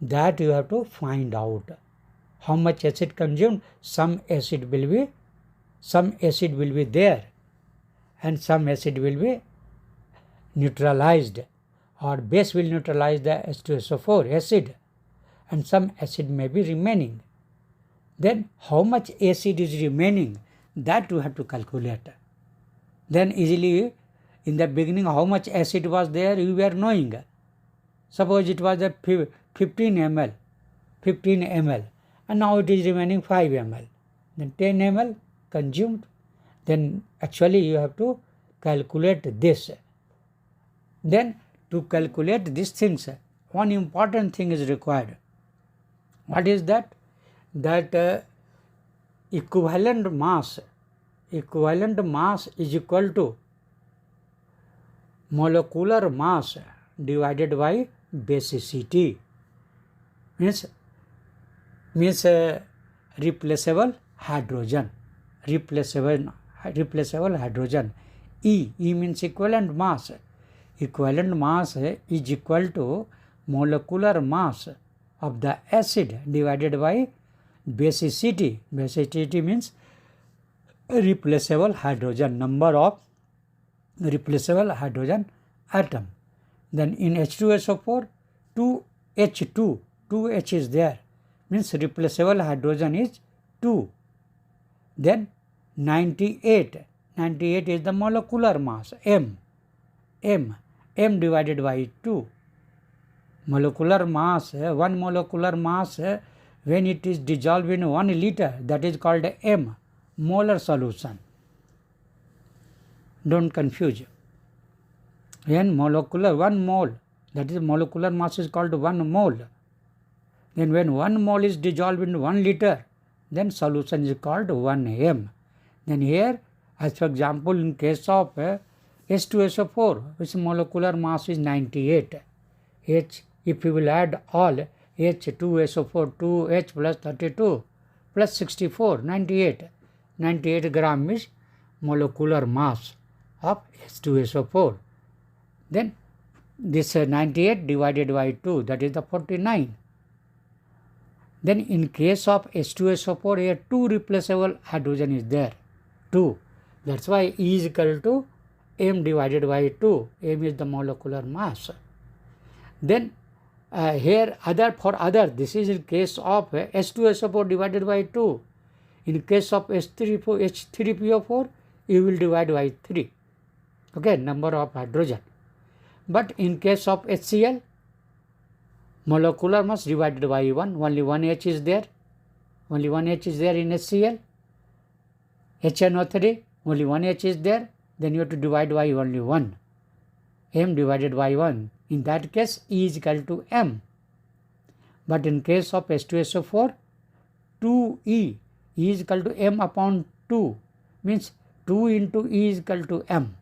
That you have to find out. How much acid consumed? Some acid will be there, and some acid will be neutralized, or base will neutralize the H2SO4 acid, and some acid may be remaining. Then how much acid is remaining? That you have to calculate. Then easily, in the beginning how much acid was there you were knowing. Suppose it was a 15 ml, and now it is remaining 5 ml. Then 10 ml consumed. Then actually you have to calculate this. Then to calculate these things, one important thing is required. What is that? That equivalent mass is equal to molecular mass divided by basicity. Means replaceable hydrogen. E means equivalent mass. Equivalent mass is equal to molecular mass of the acid divided by basicity. Basicity means replaceable hydrogen, number of replaceable hydrogen atom. Then in H2SO4, 2H is there, means replaceable hydrogen is 2. Then 98 is the molecular mass, M divided by 2. Molecular mass, one molecular mass, when it is dissolved in 1 liter, that is called M, molar solution. Don't confuse. When molecular 1 mole, that is molecular mass is called 1 mole. Then when 1 mole is dissolved in 1 liter, then solution is called 1 M. Then here, as for example, in case of H2SO4, which molecular mass is 98. H, if we will add all H2SO4, 2H plus 32 plus 64, 98. 98 gram is molecular mass of H2SO4. Then this 98 divided by 2, that is the 49. Then in case of H2SO4, here 2 replaceable hydrogen is there, 2. That's why E is equal to M divided by 2. M is the molecular mass. Then here this is in case of H2SO4 divided by 2. In case of H3PO4, you will divide by 3. Okay, number of hydrogen. But in case of HCl, molecular mass divided by 1, only 1 H is there. Only 1 H is there in HCl. HNO3, only 1 H is there. Then you have to divide by only 1. M divided by 1. In that case, E is equal to M. But in case of H2SO4, 2E, E is equal to M upon 2. Means 2 into E is equal to M.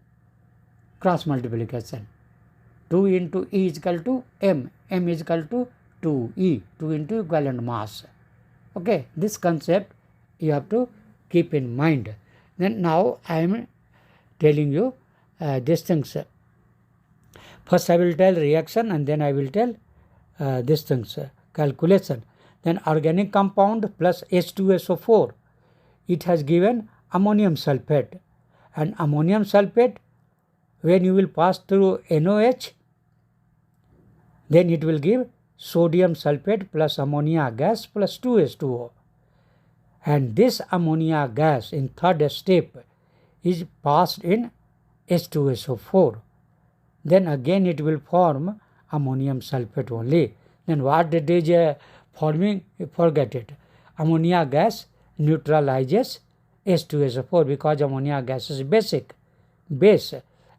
Cross multiplication. 2 into E is equal to M. M is equal to 2E. 2 into equivalent mass. Okay, this concept you have to keep in mind. Then now I am telling you these things. First I will tell reaction and then I will tell these things, calculation. Then organic compound plus H2SO4, it has given ammonium sulfate, and ammonium sulfate, when you will pass through NOH, then it will give sodium sulfate plus ammonia gas plus 2H2O. And this ammonia gas in third step is passed in H2SO4. Then again it will form ammonium sulfate only. Then what it is forming, forget it. Ammonia gas neutralizes H2SO4 because ammonia gas is base,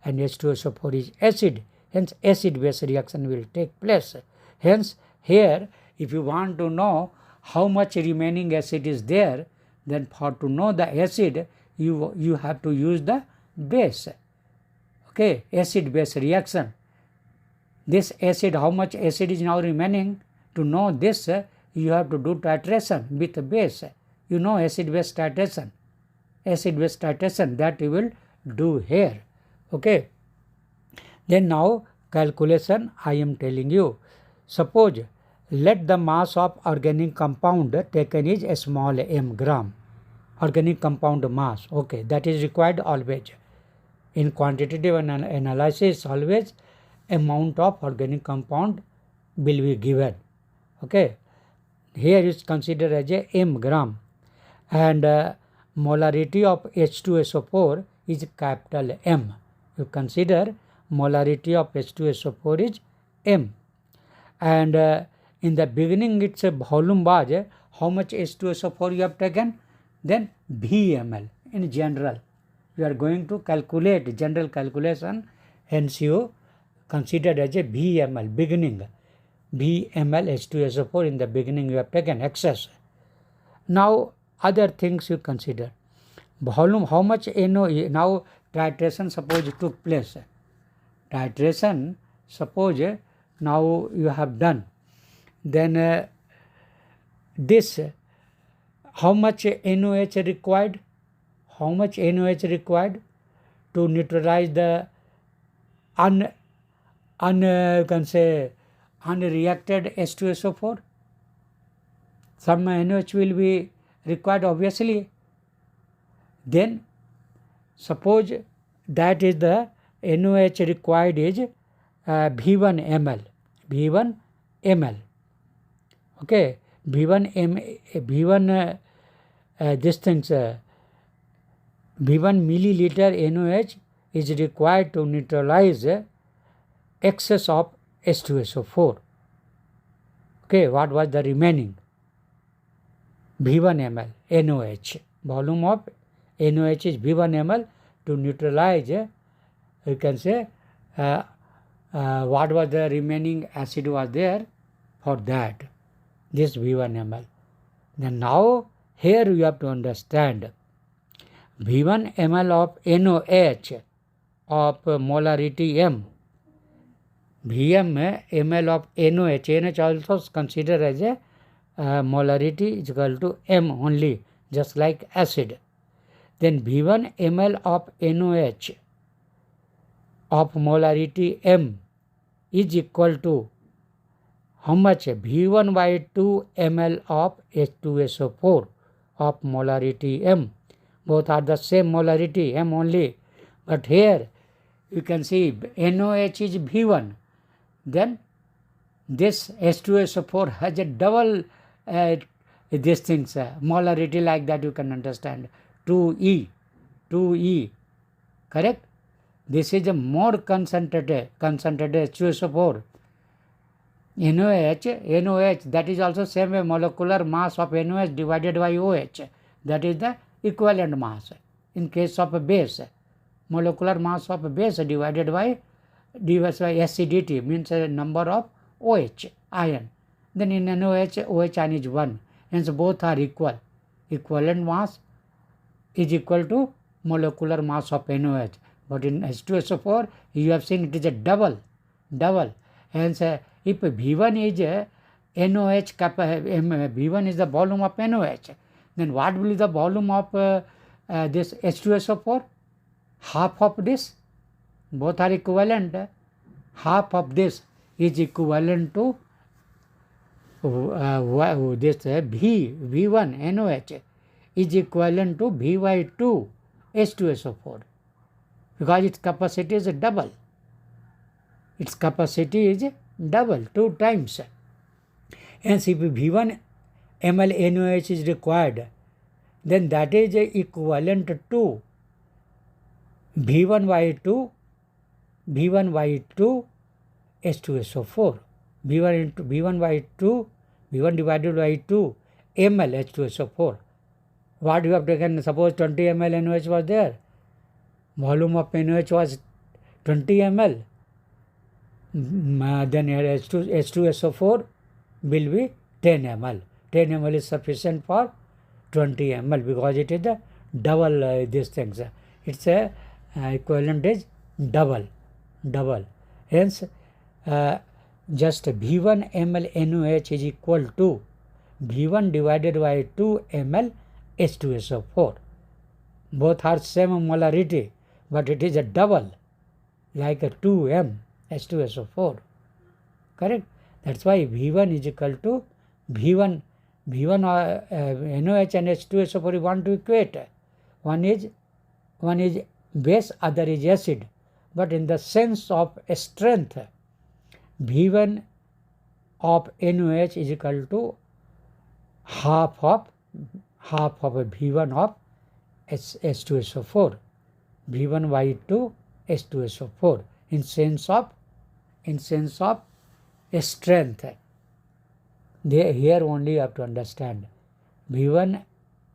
and H2SO4 is acid. Hence acid-base reaction will take place. Hence here, if you want to know how much remaining acid is there, then for to know the acid, you have to use the base. Okay, acid-base reaction. This acid, how much acid is now remaining, to know this, you have to do titration with the base. You know acid-base titration. Acid-base titration, that you will do here. Okay. Then now calculation I am telling you. Suppose let the mass of organic compound taken is a small m gram. Organic compound mass. Okay, that is required always. In quantitative analysis, always amount of organic compound will be given. Okay, here is considered as a m gram, and molarity of H2SO4 is capital M. You consider molarity of H2SO4 is M, and in the beginning its a volume was how much H2SO4 you have taken, then V ml. In general, we are going to calculate general calculation, hence you considered as a V ml beginning. V ml H2SO4 in the beginning you have taken excess. Now other things you consider. Volume, how much NO, now titration suppose took place. Titration suppose now you have done. Then this, how much NOH required? How much NOH required to neutralize the unreacted H2SO4? Some NOH will be required obviously. Then suppose that is the NOH required is V1 ml. V1 ml. Okay, V1 this things V1 milliliter NOH is required to neutralize excess of H2SO4. Okay, what was the remaining? V1 ml NOH. Volume of NOH is V1 ml. To neutralize, you can say what was the remaining acid was there for that, this V1 ml. Then now here you have to understand V1 ml of NOH of molarity M. Vm ml of NOH. NOH also considered as a molarity is equal to M only, just like acid. Then V1 ml of NOH of molarity M is equal to how much? V1 by 2 ml of H2SO4 of molarity M. Both are the same molarity, M only. But here you can see NOH is V1. Then this H2SO4 has a double these things, molarity, like that you can understand. 2E, correct? This is a more concentrated H2SO4. NOH, that is also same way, molecular mass of NOH divided by OH. That is the equivalent mass. In case of a base, molecular mass of a base divided by acidity, means a number of OH ion. Then in NOH, OH ion is 1. Hence both are equal. Equivalent mass is equal to molecular mass of NOH. But in H2SO4, you have seen it is a double. Hence, if V1 is NOH, V1 is the volume of NOH, then what will be the volume of this H2SO4? Half of this. Both are equivalent. half of this is equivalent to this V1 NOH is equivalent to V by 2 H2SO4 because its capacity is double. Its capacity is double, 2 times. Hence, if V1 ml NOH is required, then that is equivalent to V1 by 2 H2SO4. V1 by 2, V1 divided by 2 ml H2SO4. What you have taken, suppose 20 ml NOH was there. Volume of NOH was 20 ml. Then H2SO4 will be 10 ml. 10 ml is sufficient for 20 ml because it is the double these things. Its equivalent is double. Hence, just V1 ml NOH is equal to V1 divided by 2 ml H2SO4. Both are same molarity, but it is a double, like a 2m H2SO4. Correct? That's why V1 is equal to V1 NOH and H2SO4 you want to equate. One is base, other is acid. But in the sense of strength, V1 of NOH is equal to half of V1 of H2SO4. V1 by 2 H2SO4 in sense of strength. Here only you have to understand. V1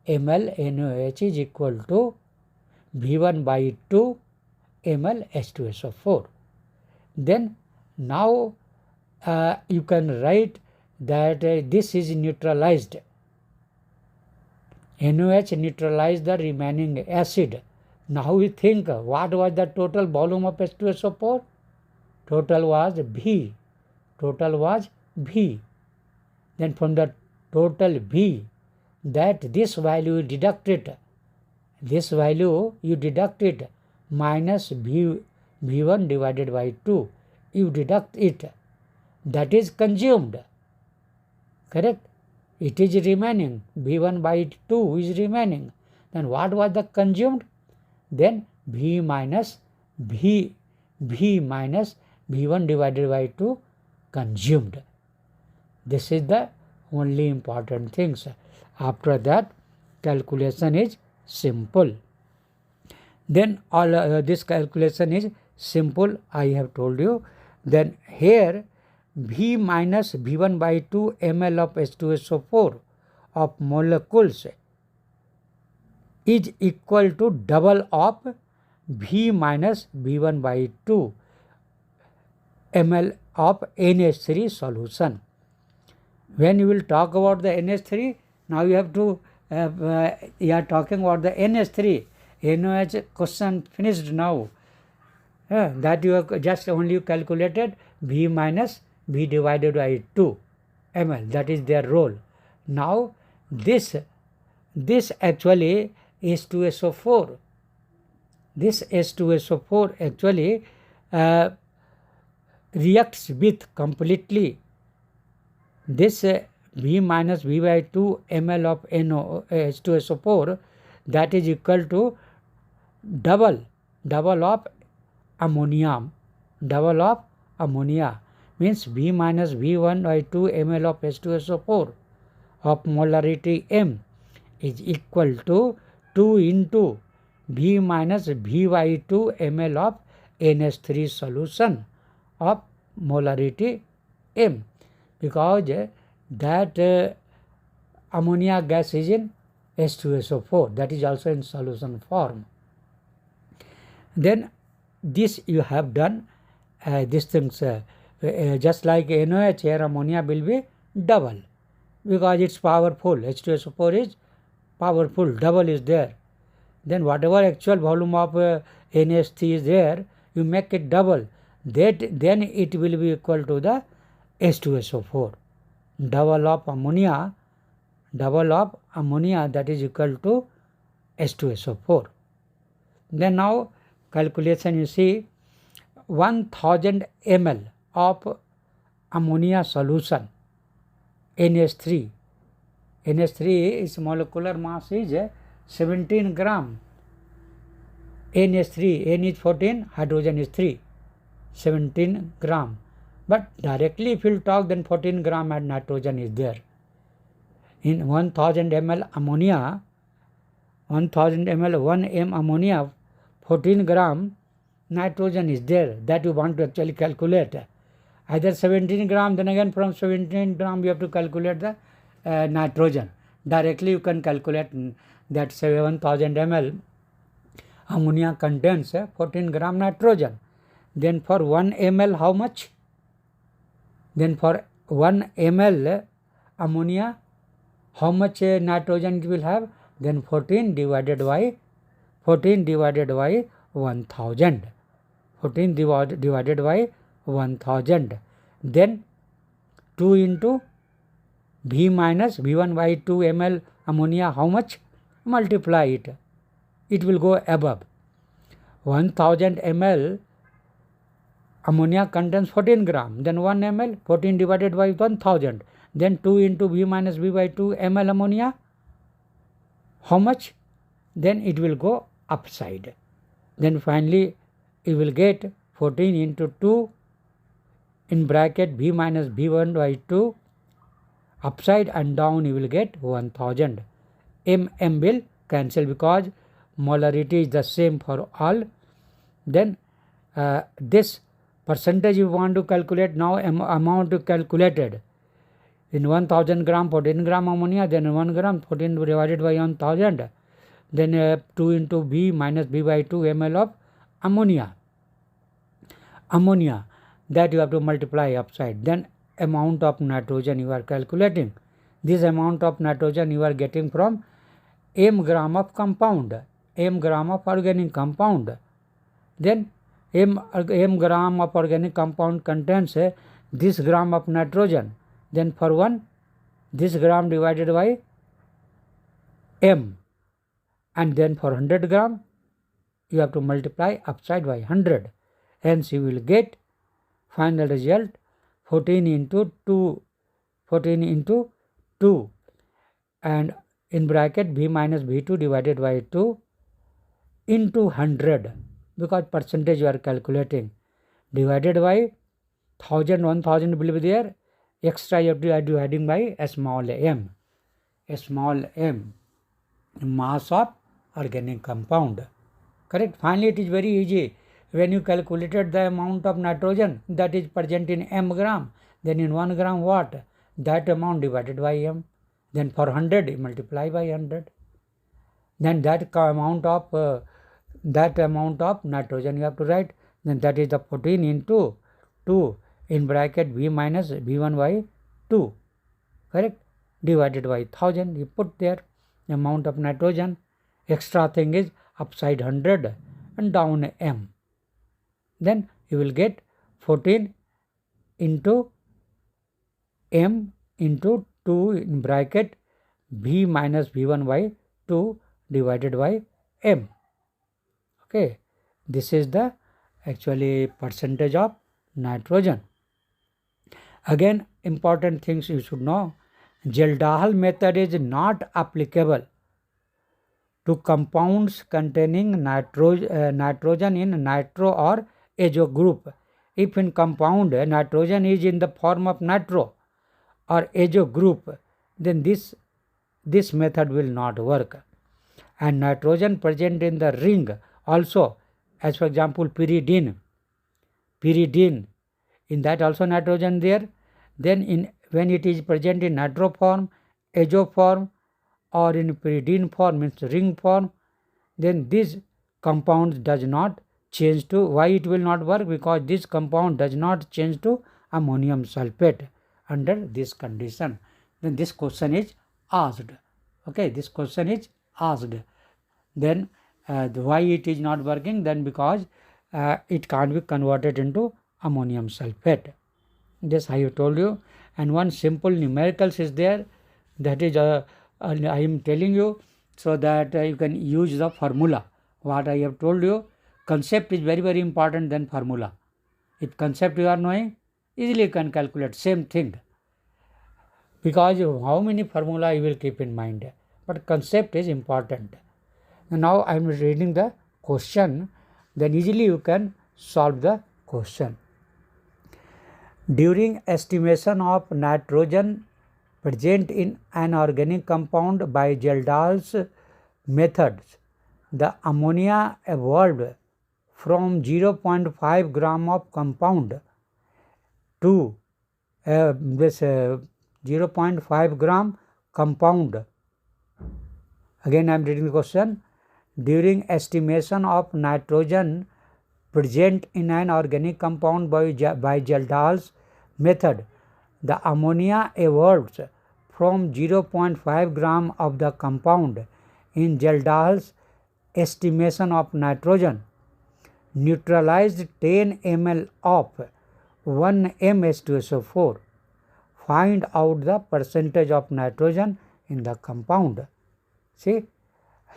ml NOH is equal to V1 by 2 ml H2SO4. Then now you can write that this is neutralized. NOH neutralized the remaining acid. Now we think what was the total volume of H2SO4? Total was V. Then from the total V, that this value you deduct it. Minus V1 divided by 2. You deduct it. That is consumed. Correct? It is remaining. V1 by 2 is remaining. Then what was the consumed? Then V minus V1 divided by 2 consumed. This is the only important things. After that, calculation is simple. Then all this calculation is simple, I have told you. Then here V minus V1 by 2 ml of H2SO4 of molecules is equal to double of V minus V1 by 2 ml of NH3 solution. When you will talk about the NH3, now you have to, you are talking about the NH3. NOH question finished now. That you have just only calculated V minus V divided by 2 ml. That is their role. Now this actually H2SO4. This H2SO4 actually reacts with completely this V minus V by 2 ml of H2SO4, that is equal to double of ammonia. Means V minus V1 by 2 ml of H2SO4 of molarity M is equal to 2 into V minus V by 2 ml of NH3 solution of molarity M, because that ammonia gas is in H2SO4, that is also in solution form. Then this you have done these things just like NOH, here ammonia will be double because it's powerful. H2SO4 is powerful, double is there. Then whatever actual volume of NH3 is there, you make it double. Then it will be equal to the H2SO4. Double of ammonia, that is equal to H2SO4. Then now calculation you see, 1000 ml of ammonia solution NH3. NH3 its molecular mass is 17 gram. NH3, N is 14, hydrogen is 3, 17 gram. But directly if you talk, then 14 gram and nitrogen is there. In 1000 ml ammonia, 1000 ml 1 m ammonia, 14 gram nitrogen is there. That you want to actually calculate. Either 17 gram, then again from 17 gram you have to calculate the nitrogen. Directly you can calculate that 1000 ml ammonia contains 14 gram nitrogen. Then for 1 ml how much? Then for 1 ml ammonia how much nitrogen it will have? Then 14 divided by 1000. 14 divided by 1000. Then 2 into V minus V1 by 2 ml ammonia how much? Multiply it. It will go above. 1000 ml ammonia contains 14 gram. Then 1 ml 14 divided by 1000. Then 2 into V minus V by 2 ml ammonia how much? Then it will go upside. Then finally you will get 14 into 2 in bracket V minus V1 by 2 upside and down you will get 1000. M will cancel because molarity is the same for all. Then this percentage you want to calculate now, amount calculated. In 1000 gram 14 gram ammonia, then 1 gram 14 divided by 1000, then 2 into B minus B by 2 ml of ammonia that you have to multiply upside. Then amount of nitrogen you are calculating. This amount of nitrogen you are getting from m gram of compound, m gram of organic compound. Then m gram of organic compound contains this gram of nitrogen. Then for 1 this gram divided by m, and then for 100 gram you have to multiply upside by 100. Hence you will get final result 14 into 2 and in bracket V minus V2 divided by 2 into 100, because percentage you are calculating, divided by 1000 will be there, extra you have to add dividing by a small m, mass of organic compound. Correct? Finally it is very easy. When you calculated the amount of nitrogen that is present in m gram, then in 1 gram what? That amount divided by m. Then for 100 you multiply by 100. Then that amount of nitrogen you have to write. Then that is the 14 into 2 in bracket V minus V1 by 2. Correct? Divided by 1000. You put there amount of nitrogen. Extra thing is upside 100 and down m. Then you will get 14 into m into 2 in bracket V minus V1 by 2 divided by m. Okay, this is the actually percentage of nitrogen. Again, important things you should know. Geldahl method is not applicable to compounds containing nitrogen in nitro or azo group. If in compound nitrogen is in the form of nitro or azo group, then this method will not work. And nitrogen present in the ring also, as for example pyridine, in that also nitrogen there. Then when it is present in nitro form, azo form, or in pyridine form, means ring form, then this compound does not change to, why it will not work? Because this compound does not change to ammonium sulfate under this condition. Then this question is asked. Okay, this question is asked. Then why it is not working? Then because it can't be converted into ammonium sulfate. This I have told you. And one simple numericals is there, that is I am telling you so that you can use the formula. What I have told you, concept is very, very important than formula. If concept you are knowing, easily you can calculate same thing. Because how many formula you will keep in mind, but concept is important. Now I am reading the question, then easily you can solve the question. During estimation of nitrogen present in an organic compound by Geldahl's methods, the ammonia evolved from 0.5 gram of compound to this 0.5 gram compound. Again I am reading the question. During estimation of nitrogen present in an organic compound by Geldahl's method, the ammonia evolves from 0.5 gram of the compound in Geldahl's estimation of nitrogen, neutralized 10 ml of 1 mH2SO4. Find out the percentage of nitrogen in the compound. See,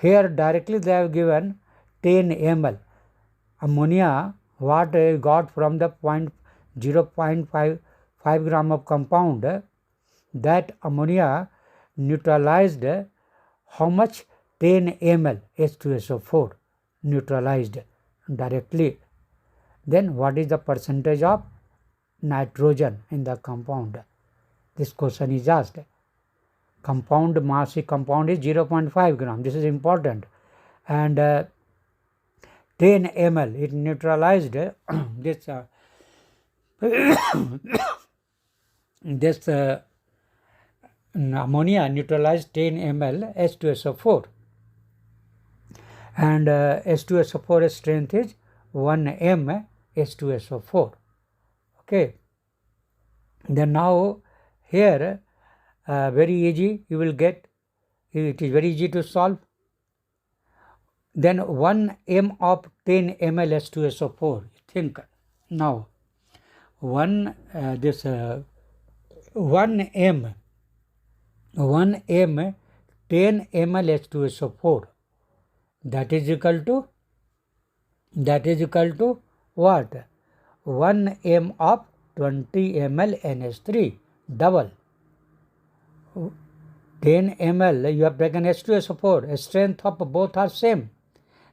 here directly they have given 10 ml. Ammonia, what I got from the 0.5 gram of compound, that ammonia neutralized how much? 10 ml H2SO4 neutralized directly. Then what is the percentage of nitrogen in the compound? This question is asked. Compound mass compound is 0.5 gram. This is important. And 10 ml, it neutralized this this ammonia neutralized 10 ml H2SO4, and H2SO4 strength is 1 m H2SO4. Okay. Then now here very easy you will get, it is very easy to solve. Then 1 m of 10 ml H2SO4. Think now 1 m 10 ml H2SO4, that is equal to what? 1 m of 20 ml NH3 double. 10 ml you have taken H2SO4, strength of both are same.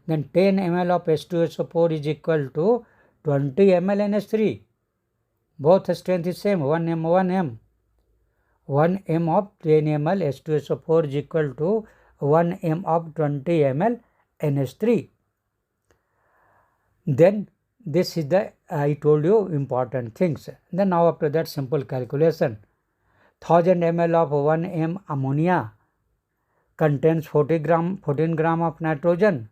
Then 10 ml of H2SO4 is equal to 20 ml NH3. Both strength is same, 1 m 1 m. 1 m of 10 ml H2SO4 is equal to 1 m of 20 ml NH3. Then this is the, I told you, important things. Then now after that simple calculation. 1000 ml of 1 m ammonia contains 14 gram of nitrogen.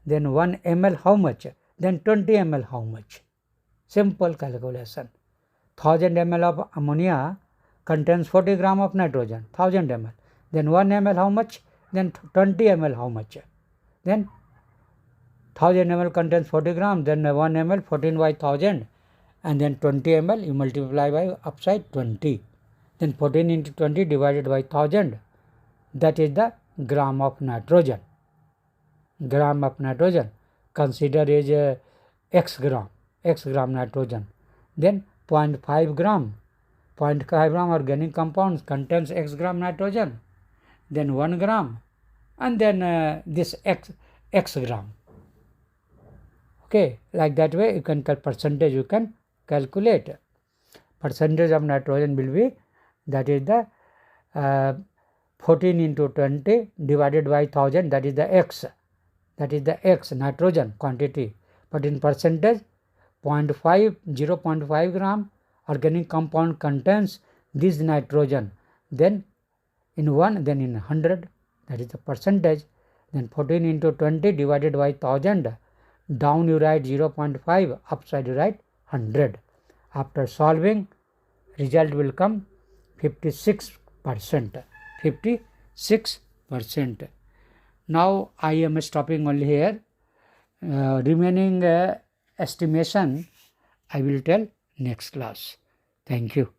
Then 1 ml how much? Then 20 ml how much? Simple calculation. 1000 ml of ammonia contains 40 gram of nitrogen, 1000 ml. Then 1 ml how much? Then 20 ml how much? Then 1000 ml contains 40 gram, then 1 ml 14 by 1000, and then 20 ml you multiply by upside 20. Then 14 into 20 divided by 1000, that is the gram of nitrogen. Gram of nitrogen, consider as x gram nitrogen. Then 0.5 gram organic compounds contains x gram nitrogen, then 1 gram, and then this x gram. Okay, like that way you can percentage you can calculate. Percentage of nitrogen will be, that is the 14 into 20 divided by 1000, that is the x. That is the x nitrogen quantity. But in percentage, 0.5 gram organic compound contains this nitrogen. Then in 1, then in 100, that is the percentage. Then 14 into 20 divided by 1000. Down you write 0.5, upside you write 100. After solving, result will come 56%. 56%. Now I am stopping only here. Remaining estimation I will tell next class. Thank you.